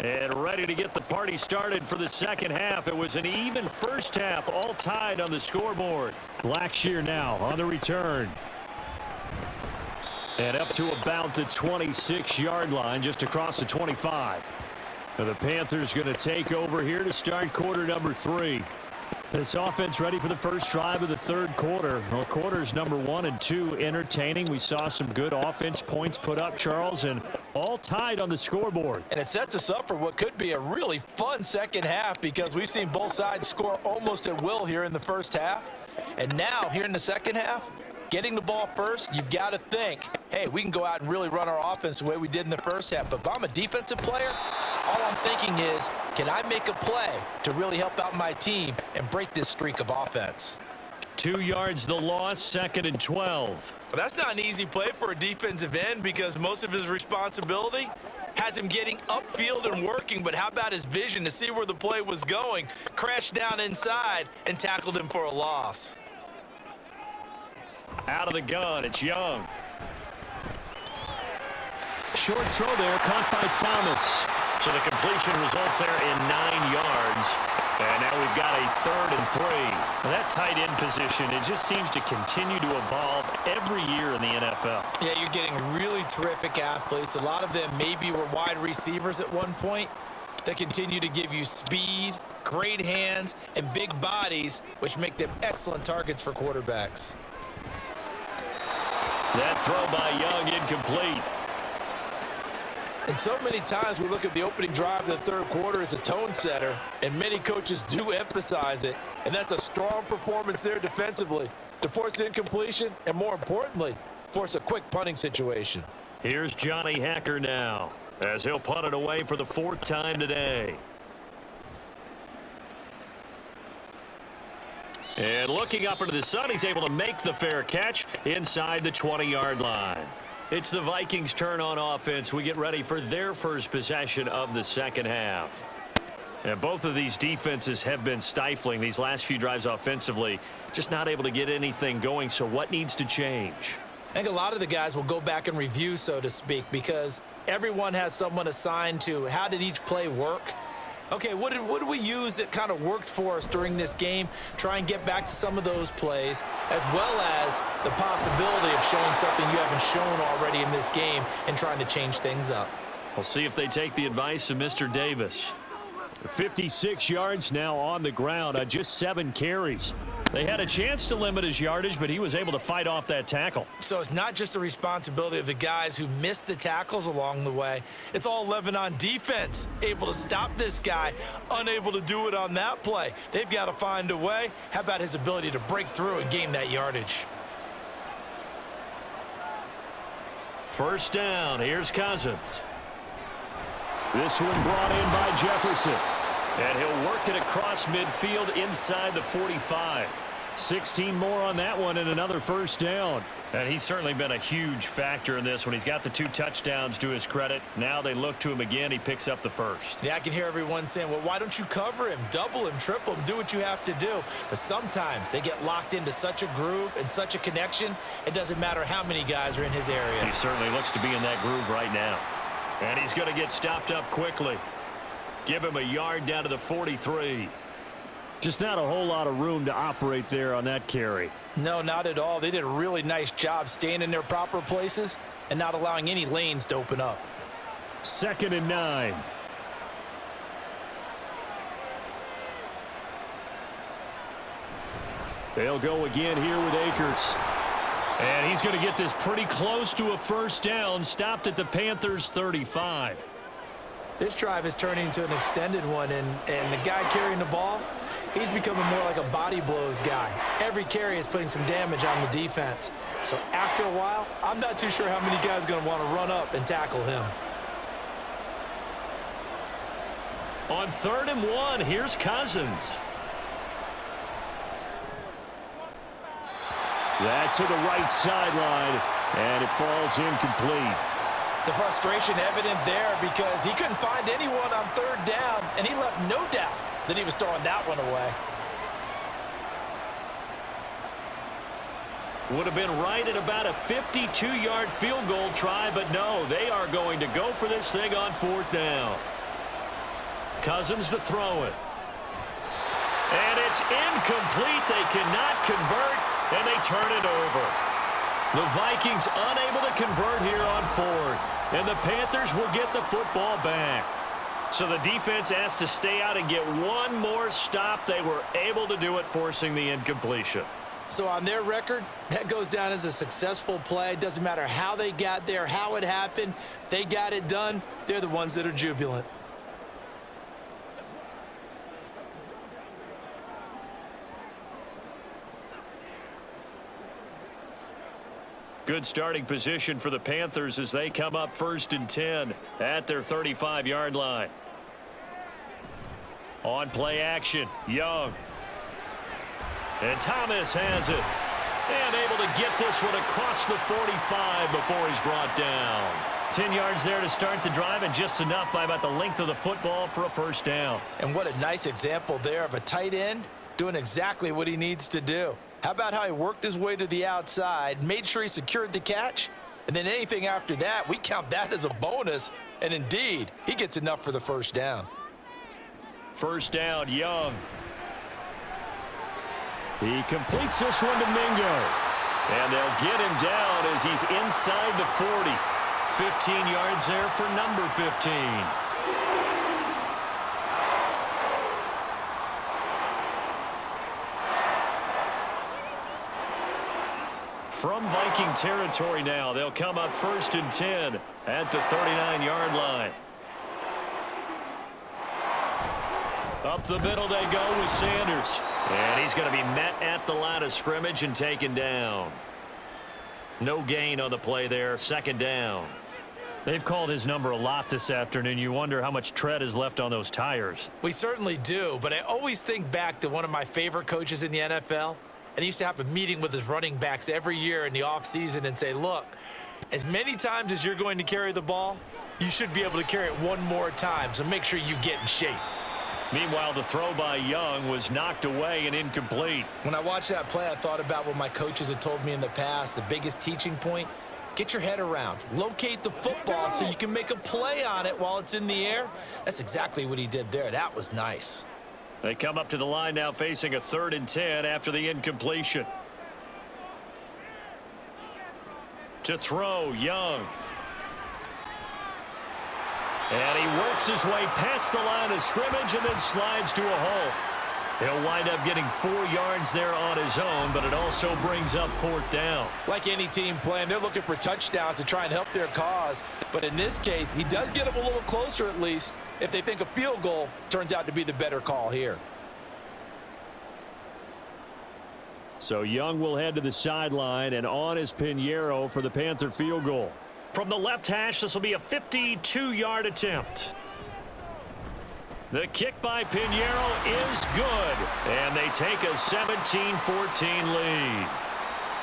And ready to get the party started for the second half. It was an even first half, all tied on the scoreboard. Blackshear now on the return. And up to about the 26-yard line, just across the 25. Now the Panthers going to take over here to start quarter number 3. This offense ready for the first drive of the third quarter. Well, quarters number 1 and 2 entertaining. We saw some good offense points put up, Charles, and all tied on the scoreboard. And it sets us up for what could be a really fun second half because we've seen both sides score almost at will here in the first half. And now, here in the second half, getting the ball first, you've got to think, hey, we can go out and really run our offense the way we did in the first half. But if I'm a defensive player, all I'm thinking is, can I make a play to really help out my team and break this streak of offense? 2 yards the loss, 2nd and 12. That's not an easy play for a defensive end because most of his responsibility has him getting upfield and working, but how about his vision to see where the play was going, crashed down inside, and tackled him for a loss. Out of the gun, it's Young. Short throw there, caught by Thomas. So the completion results there in 9 yards. And now we've got a 3rd and 3. Now that tight end position, it just seems to continue to evolve every year in the NFL. Yeah, you're getting really terrific athletes. A lot of them maybe were wide receivers at one point. They continue to give you speed, great hands, and big bodies, which make them excellent targets for quarterbacks. That throw by Young incomplete. And so many times we look at the opening drive of the third quarter as a tone setter, and many coaches do emphasize it, and that's a strong performance there defensively to force incompletion and, more importantly, force a quick punting situation. Here's Johnny Hacker now as he'll punt it away for the 4th time today. And looking up into the sun, he's able to make the fair catch inside the 20-yard line. It's the Vikings' turn on offense. We get ready for their first possession of the second half. And both of these defenses have been stifling these last few drives offensively, just not able to get anything going. So what needs to change? I think a lot of the guys will go back and review, so to speak, because everyone has someone assigned to how did each play work. Okay, what did we use that kind of worked for us during this game? Try and get back to some of those plays, as well as the possibility of showing something you haven't shown already in this game and trying to change things up. We'll see if they take the advice of Mr. Davis. 56 yards now on the ground on just 7 carries. They had a chance to limit his yardage, but he was able to fight off that tackle. So it's not just the responsibility of the guys who missed the tackles along the way. It's all 11 on defense, able to stop this guy, unable to do it on that play. They've got to find a way. How about his ability to break through and gain that yardage? First down, here's Cousins. This one brought in by Jefferson. And he'll work it across midfield inside the 45. 16 more on that one and another first down. And he's certainly been a huge factor in this when he's got the 2 touchdowns to his credit. Now they look to him again. He picks up the first. Yeah, I can hear everyone saying, well, why don't you cover him, double him, triple him, do what you have to do. But sometimes they get locked into such a groove and such a connection, it doesn't matter how many guys are in his area. He certainly looks to be in that groove right now. And he's going to get stopped up quickly. Give him a yard down to the 43. Just not a whole lot of room to operate there on that carry. No, not at all. They did a really nice job staying in their proper places and not allowing any lanes to open up. 2nd and 9. They'll go again here with Akers. And he's going to get this pretty close to a first down, stopped at the Panthers' 35. This drive is turning into an extended one, and the guy carrying the ball, he's becoming more like a body blows guy. Every carry is putting some damage on the defense. So after a while, I'm not too sure how many guys are going to want to run up and tackle him. On 3rd and 1, here's Cousins. That's to the right sideline, and it falls incomplete. The frustration evident there because he couldn't find anyone on 3rd down, and he left no doubt that he was throwing that one away. Would have been right at about a 52-yard field goal try, but no, they are going to go for this thing on 4th down. Cousins to throw it. And it's incomplete. They cannot convert, and they turn it over. The Vikings unable to convert here on 4th, and the Panthers will get the football back. So the defense has to stay out and get one more stop. They were able to do it, forcing the incompletion. So on their record, that goes down as a successful play. Doesn't matter how they got there, how it happened. They got it done. They're the ones that are jubilant. Good starting position for the Panthers as they come up 1st and 10 at their 35-yard line. On play action, Young. And Thomas has it. And able to get this one across the 45 before he's brought down. 10 yards there to start the drive, and just enough by about the length of the football for a first down. And what a nice example there of a tight end doing exactly what he needs to do. How about how he worked his way to the outside, made sure he secured the catch, and then anything after that, we count that as a bonus. And indeed, he gets enough for the first down. First down, Young. He completes this one to Mingo. And they'll get him down as he's inside the 40. 15 yards there for number 15. from Viking territory now. They'll come up 1st and 10 at the 39-yard line. Up the middle they go with Sanders. And he's going to be met at the line of scrimmage and taken down. No gain on the play there. 2nd down. They've called his number a lot this afternoon. You wonder how much tread is left on those tires. We certainly do, but I always think back to one of my favorite coaches in the NFL. And he used to have a meeting with his running backs every year in the offseason and say, look, as many times as you're going to carry the ball, you should be able to carry it one more time, so make sure you get in shape. Meanwhile, the throw by Young was knocked away and incomplete. When I watched that play, I thought about what my coaches had told me in the past. The biggest teaching point, get your head around. Locate the football so you can make a play on it while it's in the air. That's exactly what he did there. That was nice. They come up to the line now facing a 3rd and 10 after the incompletion. To throw, Young. And he works his way past the line of scrimmage and then slides to a hole. He'll wind up getting 4 yards there on his own, but it also brings up 4th down. Like any team playing, they're looking for touchdowns to try and help their cause. But in this case, he does get them a little closer at least if they think a field goal turns out to be the better call here. So Young will head to the sideline, and on is Pinheiro for the Panther field goal. From the left hash, this will be a 52-yard attempt. The kick by Pinheiro is good, and they take a 17-14 lead.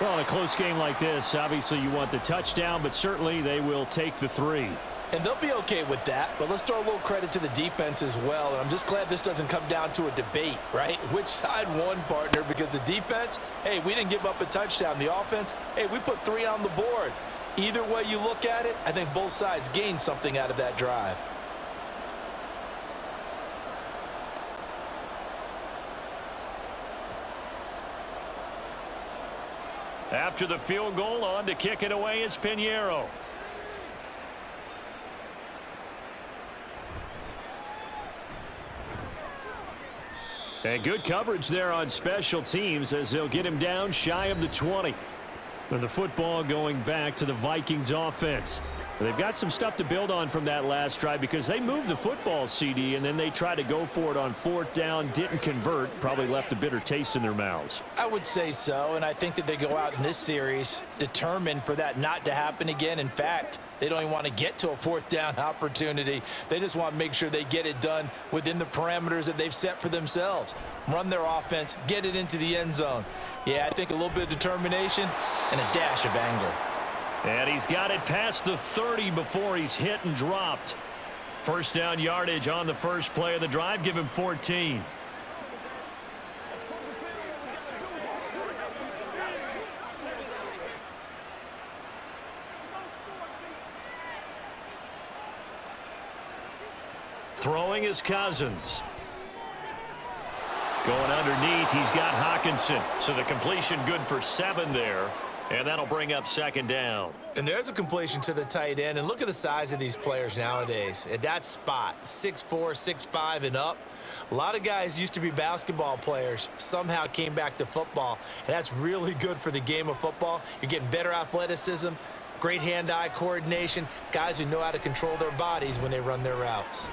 Well, in a close game like this, obviously you want the touchdown, but certainly they will take the 3. And they'll be okay with that, but let's throw a little credit to the defense as well. And I'm just glad this doesn't come down to a debate, right? Which side won, partner? Because the defense, hey, we didn't give up a touchdown. The offense, hey, we put 3 on the board. Either way you look at it, I think both sides gained something out of that drive. After the field goal, on to kick it away is Pinheiro. And good coverage there on special teams as they'll get him down shy of the 20. And the football going back to the Vikings offense. They've got some stuff to build on from that last drive because they moved the football, CD, and then they tried to go for it on 4th down, didn't convert, probably left a bitter taste in their mouths. I would say so, and I think that they go out in this series determined for that not to happen again. In fact, they don't even want to get to a 4th down opportunity. They just want to make sure they get it done within the parameters that they've set for themselves. Run their offense, get it into the end zone. Yeah, I think a little bit of determination and a dash of anger. And he's got it past the 30 before he's hit and dropped. 1st down yardage on the first play of the drive. Give him 14. Throwing is Cousins. Going underneath, he's got Hawkinson. So the completion good for 7 there. And that'll bring up 2nd down. And there's a completion to the tight end. And look at the size of these players nowadays. At that spot, 6'4", 6'5", and up. A lot of guys used to be basketball players, somehow came back to football. And that's really good for the game of football. You're getting better athleticism, great hand-eye coordination, guys who know how to control their bodies when they run their routes.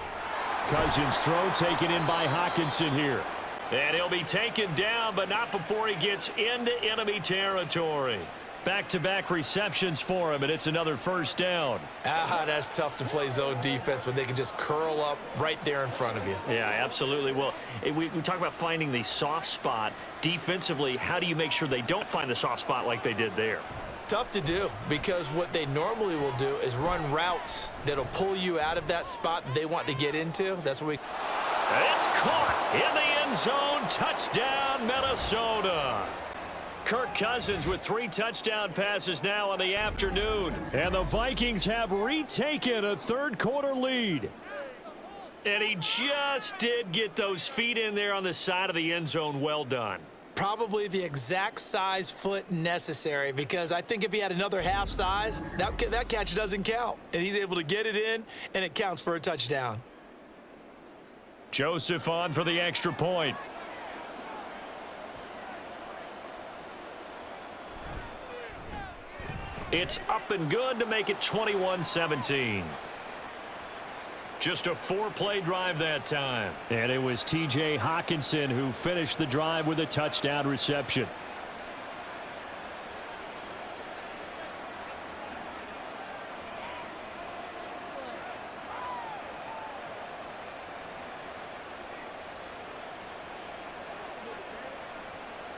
Cousins' throw taken in by Hawkinson here. And he'll be taken down, but not before he gets into enemy territory. Back-to-back receptions for him, and it's another 1st down. That's tough to play zone defense when they can just curl up right there in front of you. Yeah, absolutely. Well, we talk about finding the soft spot. Defensively, how do you make sure they don't find the soft spot like they did there? Tough to do because what they normally will do is run routes that'll pull you out of that spot that they want to get into. That's what we... It's caught in the end zone. Touchdown, Minnesota. Kirk Cousins with 3 touchdown passes now on the afternoon. And the Vikings have retaken a 3rd quarter lead. And he just did get those feet in there on the side of the end zone. Well done. Probably the exact size foot necessary because I think if he had another half size, that catch doesn't count. And he's able to get it in, and it counts for a touchdown. Joseph on for the extra point. It's up and good to make it 21-17. Just a 4-play drive that time. And it was T.J. Hawkinson who finished the drive with a touchdown reception.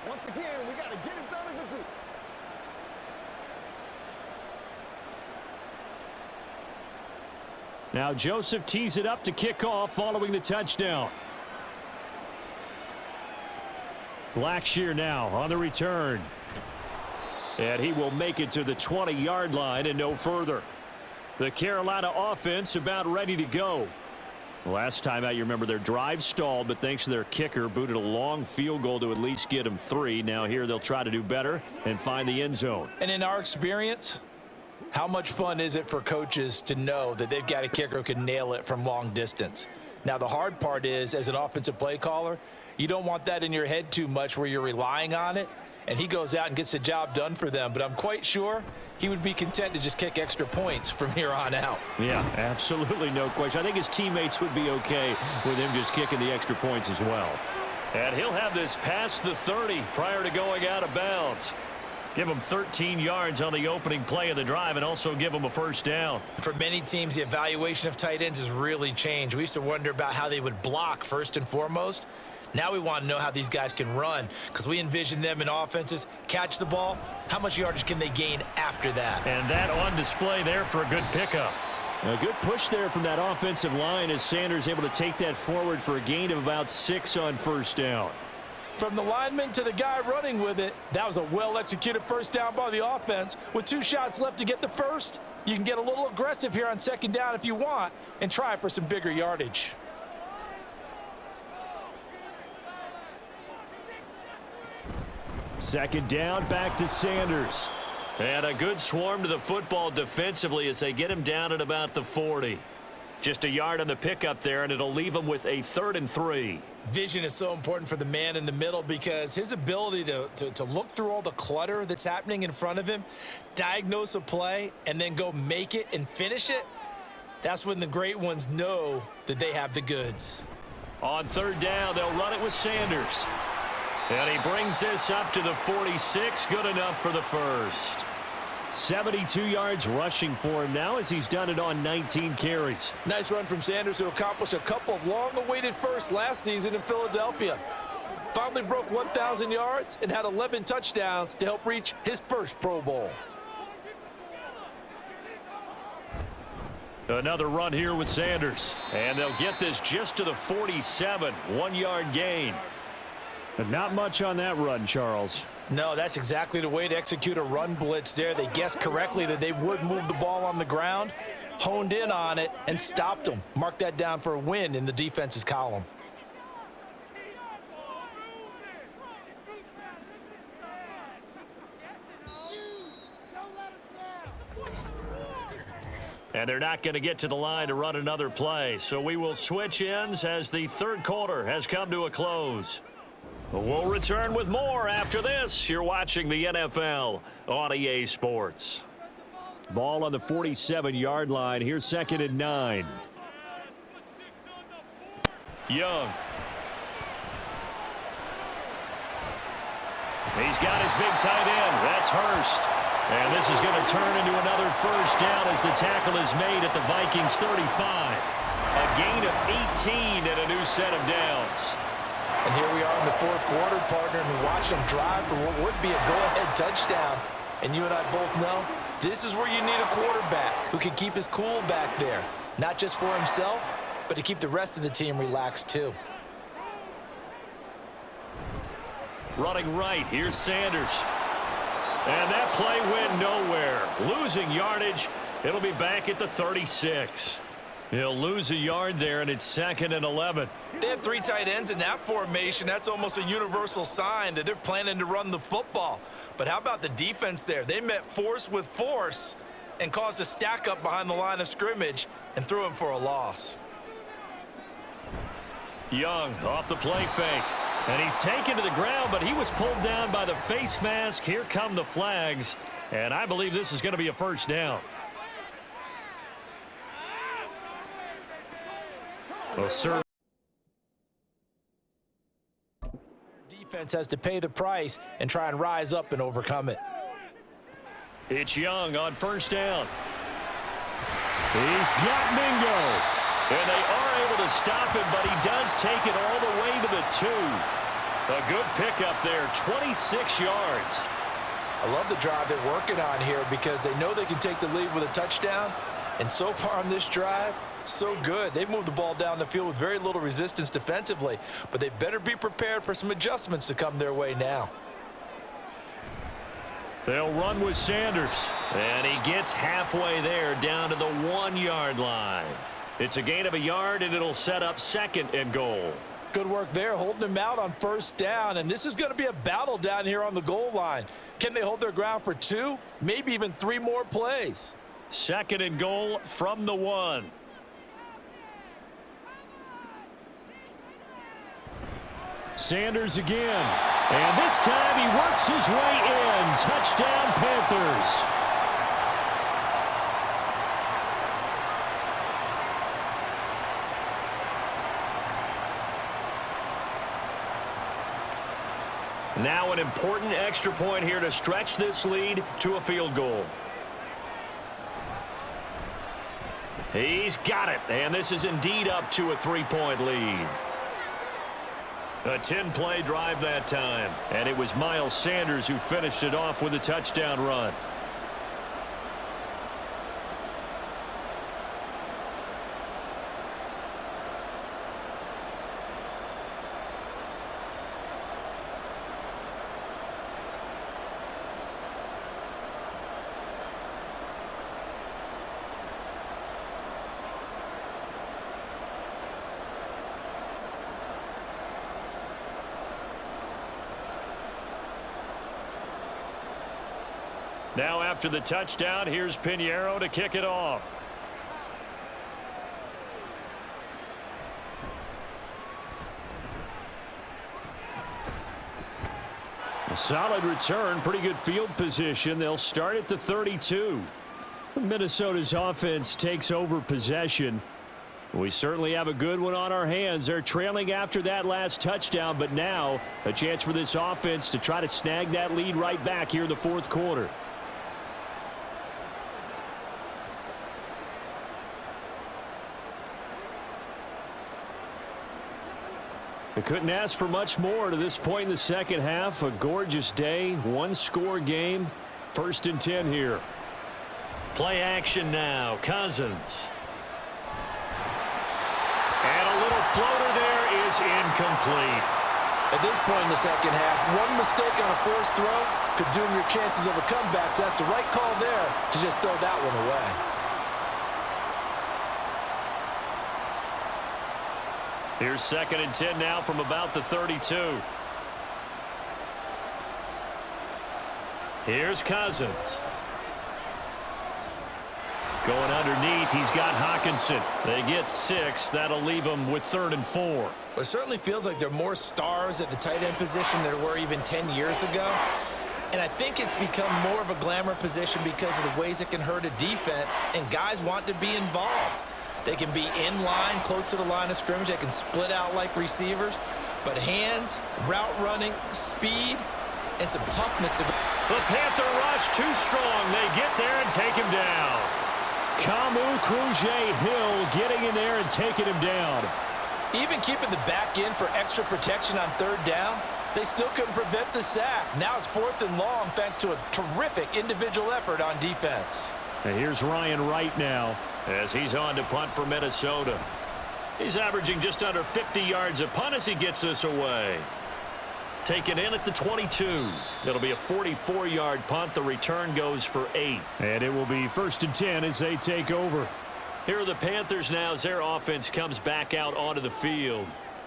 Once again, we got to get it done as a group. Now Joseph tees it up to kick off following the touchdown. Blackshear now on the return. And he will make it to the 20-yard line and no further. The Carolina offense about ready to go. Last time out, you remember their drive stalled, but thanks to their kicker, booted a long field goal to at least get them 3. Now here they'll try to do better and find the end zone. And in our experience, how much fun is it for coaches to know that they've got a kicker who can nail it from long distance? Now, the hard part is, as an offensive play caller, you don't want that in your head too much where you're relying on it, and he goes out and gets the job done for them. But I'm quite sure he would be content to just kick extra points from here on out. Yeah, absolutely no question. I think his teammates would be okay with him just kicking the extra points as well. And he'll have this past the 30 prior to going out of bounds. Give him 13 yards on the opening play of the drive and also give him a first down. For many teams, the evaluation of tight ends has really changed. We used to wonder about how they would block first and foremost. Now we want to know how these guys can run, because we envision them in offenses catch the ball. How much yardage can they gain after that? And that on display there for a good pickup. A good push there from that offensive line as Sanders able to take that forward for a gain of about 6 on first down. From the lineman to the guy running with it, that was a well-executed first down by the offense. With 2 shots left to get the first, you can get a little aggressive here on second down if you want and try for some bigger yardage. Second down, back to Sanders. And a good swarm to the football defensively as they get him down at about the 40. Just a yard on the pickup there, and it'll leave him with a 3rd and 3. Vision is so important for the man in the middle because his ability to look through all the clutter that's happening in front of him, diagnose a play, and then go make it and finish it, that's when the great ones know that they have the goods. On 3rd down, they'll run it with Sanders. And he brings this up to the 46. Good enough for the first. 72 yards rushing for him now as he's done it on 19 carries. Nice run from Sanders, who accomplished a couple of long-awaited firsts last season in Philadelphia. Finally broke 1,000 yards and had 11 touchdowns to help reach his first Pro Bowl. Another run here with Sanders. And they'll get this just to the 47. 1-yard gain. But not much on that run, Charles. No, that's exactly the way to execute a run blitz there. They guessed correctly that they would move the ball on the ground, honed in on it, and stopped them. Mark that down for a win in the defense's column. And they're not going to get to the line to run another play. So we will switch ends as the 3rd quarter has come to a close. We'll return with more after this. You're watching the NFL on EA Sports. Ball on the 47-yard line. Here's 2nd and 9. Young. He's got his big tight end. That's Hurst. And this is going to turn into another first down as the tackle is made at the Vikings 35. A gain of 18 and a new set of downs. And here we are in the 4th quarter, partner, and we watch them drive for what would be a go-ahead touchdown. And you and I both know this is where you need a quarterback who can keep his cool back there, not just for himself, but to keep the rest of the team relaxed too. Running right, here's Sanders. And that play went nowhere. Losing yardage. It'll be back at the 36. He'll lose a yard there, and it's 2nd and 11. They have 3 tight ends in that formation. That's almost a universal sign that they're planning to run the football. But how about the defense there? They met force with force and caused a stack up behind the line of scrimmage and threw him for a loss. Young off the play fake. And he's taken to the ground, but he was pulled down by the face mask. Here come the flags. And I believe this is going to be a first down. Well, sir. Defense has to pay the price and try and rise up and overcome it. It's Young on first down. He's got Mingo. And they are able to stop him, but he does take it all the way to the 2. A good pickup there, 26 yards. I love the drive they're working on here because they know they can take the lead with a touchdown. And so far on this drive, so good. They've moved the ball down the field with very little resistance defensively, but they better be prepared for some adjustments to come their way now. They'll run with Sanders, and he gets halfway there down to the 1-yard line. It's a gain of a yard, and it'll set up 2nd and goal. Good work there, holding them out on first down, and this is going to be a battle down here on the goal line. Can they hold their ground for 2, maybe even 3 more plays? 2nd and goal from the 1. Sanders again, and this time he works his way in. Touchdown, Panthers. Now an important extra point here to stretch this lead to a field goal. He's got it, and this is indeed up to a 3-point lead. A 10-play drive that time, and it was Miles Sanders who finished it off with a touchdown run. Now after the touchdown, here's Pinheiro to kick it off. A solid return, pretty good field position. They'll start at the 32. Minnesota's offense takes over possession. We certainly have a good one on our hands. They're trailing after that last touchdown, but now a chance for this offense to try to snag that lead right back here in the 4th quarter. They couldn't ask for much more to this point in the second half. A gorgeous day, 1-score game. 1st and 10 here. Play action now. Cousins. And a little floater there is incomplete. At this point in the second half, one mistake on a forced throw could doom your chances of a comeback. So that's the right call there to just throw that one away. Here's 2nd and 10 now from about the 32. Here's Cousins. Going underneath, he's got Hawkinson. They get 6. That'll leave them with 3rd and 4. Well, it certainly feels like there are more stars at the tight end position than there were even 10 years ago. And I think it's become more of a glamour position because of the ways it can hurt a defense, and guys want to be involved. They can be in line, close to the line of scrimmage. They can split out like receivers. But hands, route running, speed, and some toughness to go. The Panther rush too strong. They get there and take him down. Camu Cruz-Hill getting in there and taking him down. Even keeping the back in for extra protection on 3rd down, they still couldn't prevent the sack. Now it's 4th and long thanks to a terrific individual effort on defense. And here's Ryan Wright now as he's on to punt for Minnesota. He's averaging just under 50 yards a punt as he gets this away. Taken in at the 22. It'll be a 44-yard punt. The return goes for 8. And it will be 1st and 10 as they take over. Here are the Panthers now as their offense comes back out onto the field.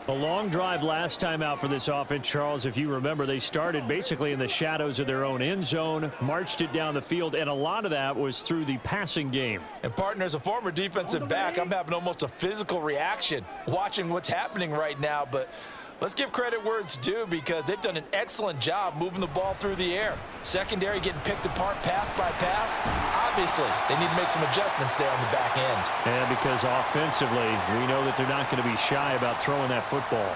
A long drive last time out for this offense, Charles. If you remember, they started basically in the shadows of their own end zone, marched it down the field, and a lot of that was through the passing game. And, partner, as a former defensive back, I'm having almost a physical reaction watching what's happening right now. But Let's give credit where it's due because they've done an excellent job moving the ball through the air. Secondary getting picked apart pass by pass. Obviously, they need to make some adjustments there on the back end. And because offensively, we know that they're not going to be shy about throwing that football.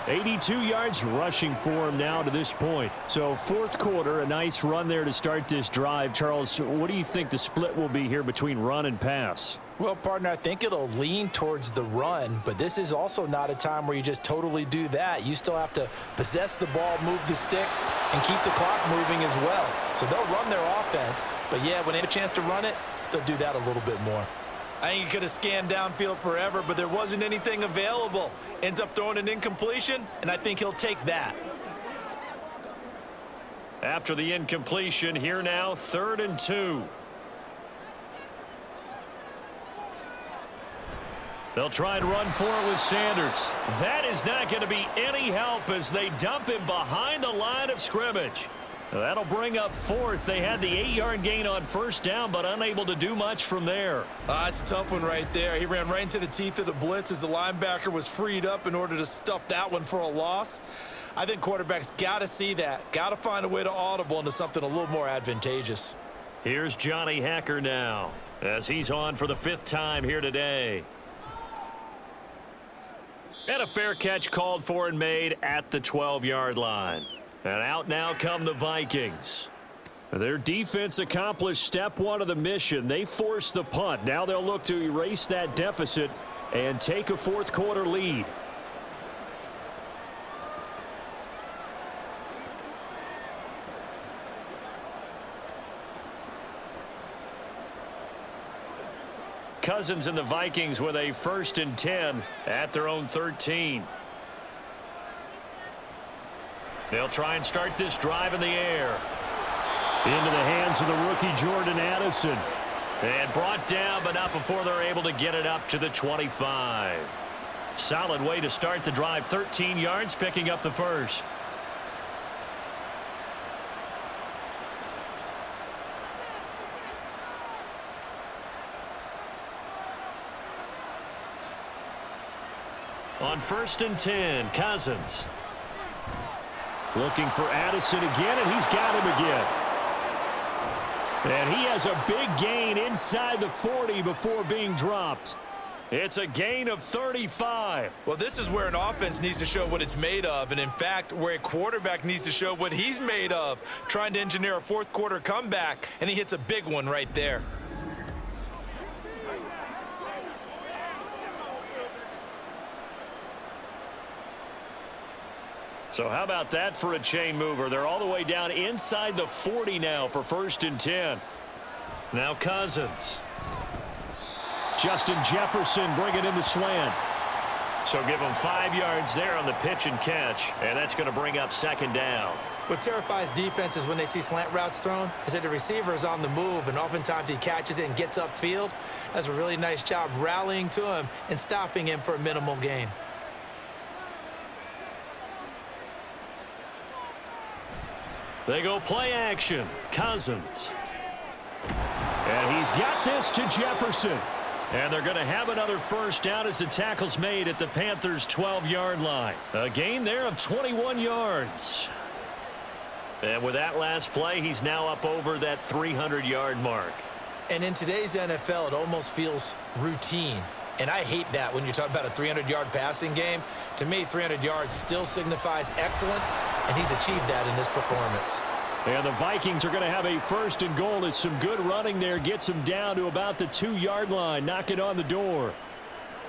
82 yards rushing for him now to this point. So fourth quarter, a nice run there to start this drive. Charles, what do you think the split will be here between run and pass? Well, partner, I think it'll lean towards the run, but this is also not a time where you just totally do that. You still have to possess the ball, move the sticks, and keep the clock moving as well. So they'll run their offense, but yeah, when they have a chance to run it, they'll do that a little bit more. I think he could have scanned downfield forever, but there wasn't anything available. Ends up throwing an incompletion, and I think he'll take that. After the incompletion, here now, 3rd and 2. They'll try and run for it with Sanders. That is not going to be any help as they dump him behind the line of scrimmage. That'll bring up 4th. They had the 8-yard gain on 1st down, but unable to do much from there. It's a tough one right there. He ran right into the teeth of the blitz as the linebacker was freed up in order to stuff that one for a loss. I think quarterbacks got to see that. Got to find a way to audible into something a little more advantageous. Here's Johnny Hacker now as he's on for the 5th time here today. And a fair catch called for and made at the 12-yard line. And out now come the Vikings. Their defense accomplished step 1 of the mission. They forced the punt. Now they'll look to erase that deficit and take a fourth quarter lead. Cousins and the Vikings with a 1st and 10 at their own 13. They'll try and start this drive in the air. Into the hands of the rookie Jordan Addison. And brought down, but not before they're able to get it up to the 25. Solid way to start the drive. 13 yards, picking up the first. On 1st and 10, Cousins. Looking for Addison again, and he's got him again. And he has a big gain inside the 40 before being dropped. It's a gain of 35. Well, this is where an offense needs to show what it's made of, and in fact, where a quarterback needs to show what he's made of, trying to engineer a fourth quarter comeback, and he hits a big one right there. So how about that for a chain mover? They're all the way down inside the 40 now for 1st and 10. Now Cousins. Justin Jefferson bringing in the slant. So give him 5 yards there on the pitch and catch, and that's going to bring up 2nd down. What terrifies defenses when they see slant routes thrown is that the receiver is on the move, and oftentimes he catches it and gets upfield. Does a really nice job rallying to him and stopping him for a minimal gain. They go play action. Cousins. And he's got this to Jefferson. And they're going to have another 1st down as the tackle's made at the Panthers' 12-yard line. A gain there of 21 yards. And with that last play, he's now up over that 300-yard mark. And in today's NFL, it almost feels routine. And I hate that when you talk about a 300-yard passing game. To me, 300 yards still signifies excellence, and he's achieved that in this performance. And the Vikings are going to have a 1st and goal as some good running there gets them down to about the 2-yard line. Knock it on the door.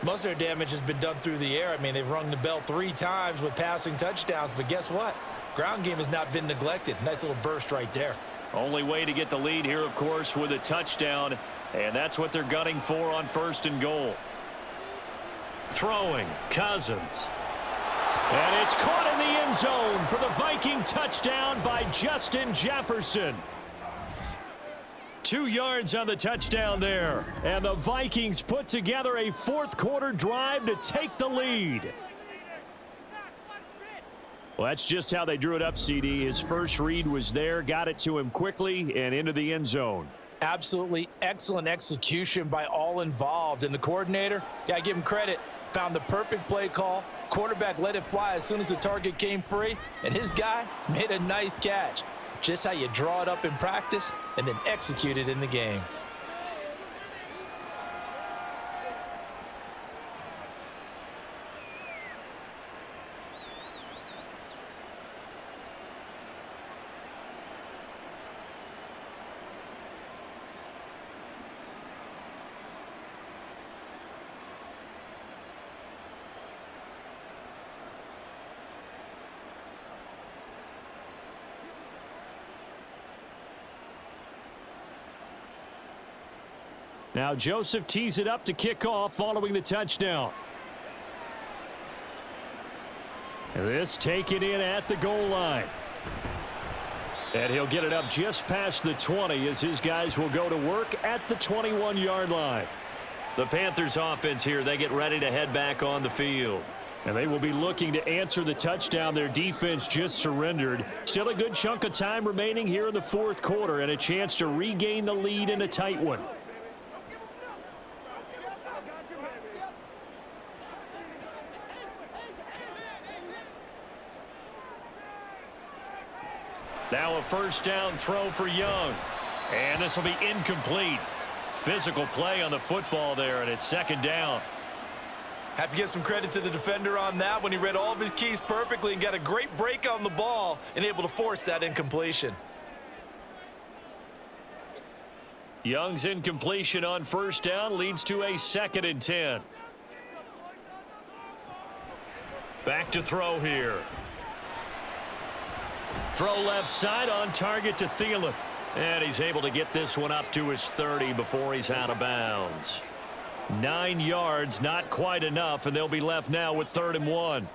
Most of their damage has been done through the air. I mean, they've rung the bell 3 times with passing touchdowns, but guess what? Ground game has not been neglected. Nice little burst right there. Only way to get the lead here, of course, with a touchdown, and that's what they're gunning for on 1st and goal. Throwing, Cousins. And it's caught in the end zone for the Viking touchdown by Justin Jefferson. 2 yards on the touchdown there. And the Vikings put together a fourth quarter drive to take the lead. Well, that's just how they drew it up, CD. His first read was there, got it to him quickly and into the end zone. Absolutely excellent execution by all involved. And the coordinator, got to give him credit, found the perfect play call Quarterback let it fly as soon as the target came free, and his guy made a nice catch. Just how you draw it up in practice and then execute it in the game. Now Joseph tees it up to kick off following the touchdown. This taken in at the goal line. And he'll get it up just past the 20 as his guys will go to work at the 21-yard line. The Panthers offense here, they get ready to head back on the field. And they will be looking to answer the touchdown their defense just surrendered. Still a good chunk of time remaining here in the fourth quarter and a chance to regain the lead in a tight one. Now a first down throw for Young. And this will be incomplete. Physical play on the football there, and it's second down. Have to give some credit to the defender on that when he read all of his keys perfectly and got a great break on the ball and able to force that incompletion. Young's incompletion on first down leads to a 2nd and 10. Back to throw here. Throw left side on target to Thielen. And he's able to get this one up to his 30 before he's out of bounds. 9 yards, not quite enough, and they'll be left now with 3rd and 1.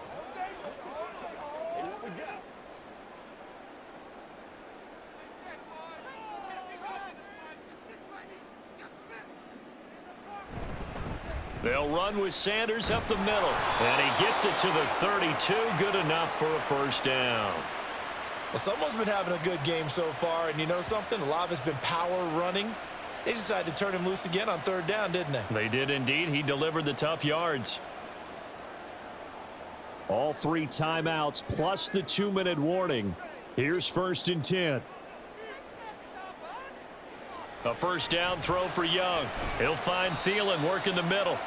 They'll run with Sanders up the middle. And he gets it to the 32. Good enough for a first down. Well, someone's been having a good game so far, and you know something? A lot of it's been power running. They decided to turn him loose again on 3rd down, didn't they? They did indeed. He delivered the tough yards. All 3 timeouts plus the 2-minute warning. Here's 1st and 10. A first down throw for Young. He'll find Thielen working the middle.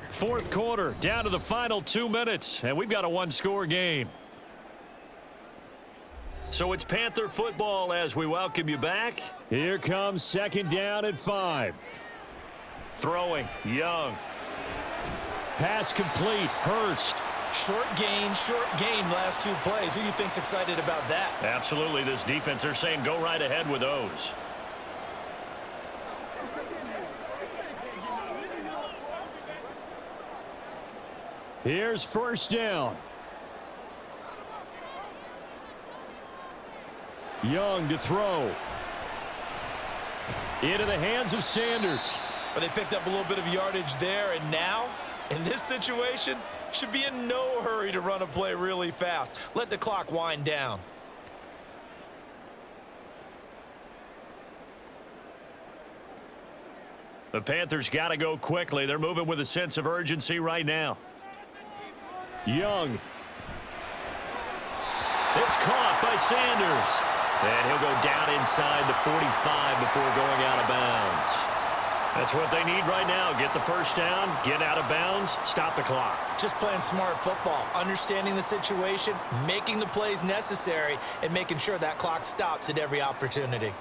Fourth quarter, down to the final 2 minutes, and we've got a 1-score game. So it's Panther football as we welcome you back. Here comes 2nd down at 5. Throwing, Young. Pass complete, Hurst. Short gain last 2 plays. Who do you think's excited about that? Absolutely, this defense, they're saying go right ahead with those. Here's first down. Young to throw. Into the hands of Sanders. But they picked up a little bit of yardage there, and now, in this situation, should be in no hurry to run a play really fast. Let the clock wind down. The Panthers got to go quickly. They're moving with a sense of urgency right now. Young. It's caught by Sanders. And he'll go down inside the 45 before going out of bounds. That's what they need right now. Get the first down, get out of bounds, stop the clock. Just playing smart football, understanding the situation, making the plays necessary, and making sure that clock stops at every opportunity.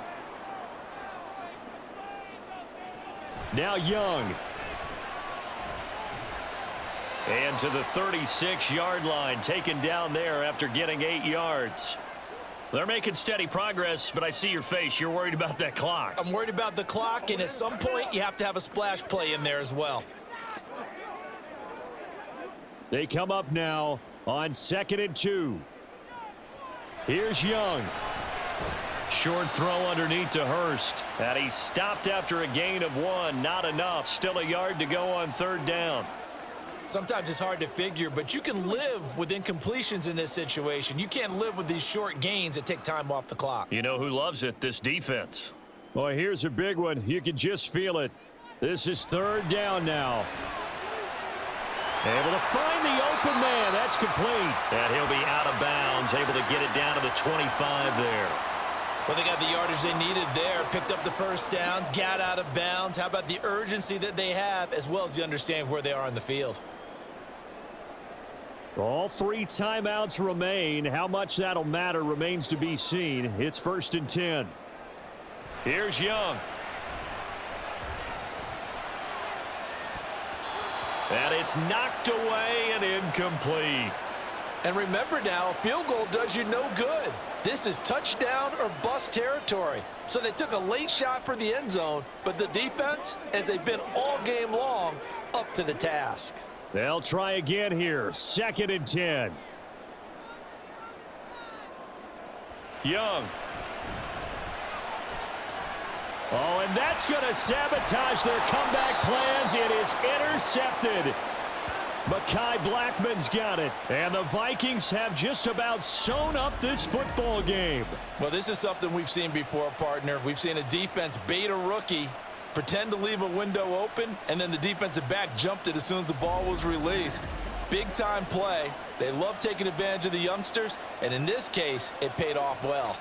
Now Young. And to the 36-yard line, taken down there after getting 8 yards. They're making steady progress, but I see your face. You're worried about that clock. I'm worried about the clock, and at some point, you have to have a splash play in there as well. They come up now on 2nd and 2. Here's Young. Short throw underneath to Hurst. And he stopped after a gain of 1. Not enough. Still a yard to go on 3rd down. Sometimes it's hard to figure, but you can live with incompletions in this situation. You can't live with these short gains that take time off the clock. You know who loves it? This defense. Boy, here's a big one. You can just feel it. This is 3rd down now. Able to find the open man. That's complete. And he'll be out of bounds, able to get it down to the 25 there. Well, they got the yardage they needed there, picked up the 1st down, got out of bounds. How about the urgency that they have, as well as the understanding where they are on the field? All 3 timeouts remain. How much that'll matter remains to be seen. It's 1st and 10. Here's Young. And it's knocked away and incomplete. And remember now, a field goal does you no good. This is touchdown or bust territory. So they took a late shot for the end zone, but the defense, as they've been all game long, up to the task. They'll try again here. 2nd and 10. Young. Oh, and that's going to sabotage their comeback plans. It is intercepted. Mekhi Blackman's got it. And the Vikings have just about sewn up this football game. Well, this is something we've seen before, partner. We've seen a defense bait a rookie, pretend to leave a window open, and then the defensive back jumped it as soon as the ball was released. Big-time play. They love taking advantage of the youngsters, and in this case, it paid off well.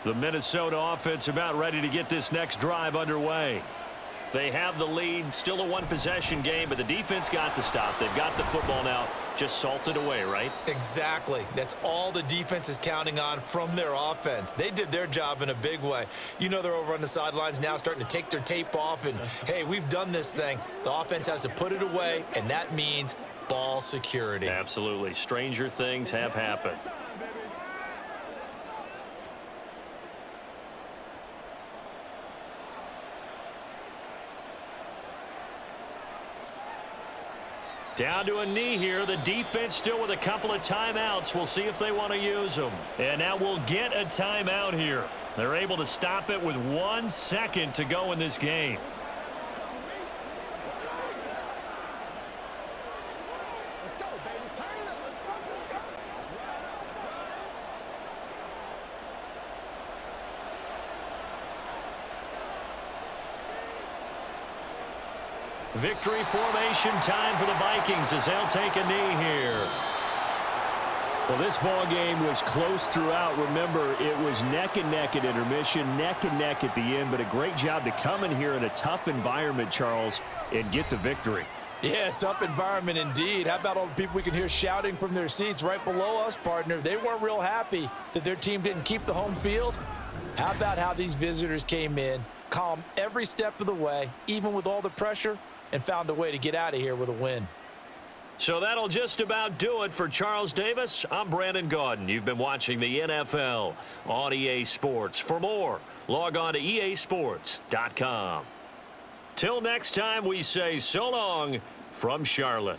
The Minnesota offense about ready to get this next drive underway. They have the lead, still a 1-possession game, but the defense got to stop. They've got the football now, just salted away, right? Exactly. That's all the defense is counting on from their offense. They did their job in a big way. You know they're over on the sidelines now starting to take their tape off, and, hey, we've done this thing. The offense has to put it away, and that means ball security. Absolutely. Stranger things have happened. Down to a knee here. The defense still with a couple of timeouts. We'll see if they want to use them. And now we'll get a timeout here. They're able to stop it with 1 second to go in this game. Let's go, baby. Turn it up. Let's go. Victory formation time for the Vikings as they'll take a knee here. Well, this ball game was close throughout. Remember, it was neck and neck at intermission, neck and neck at the end, but a great job to come in here in a tough environment, Charles, and get the victory. Yeah, tough environment indeed. How about all the people we can hear shouting from their seats right below us, partner? They weren't real happy that their team didn't keep the home field. How about how these visitors came in, calm every step of the way, even with all the pressure, and found a way to get out of here with a win. So that'll just about do it for Charles Davis. I'm Brandon Gaudin. You've been watching the NFL on EA Sports. For more, log on to easports.com. Till next time, we say so long from Charlotte.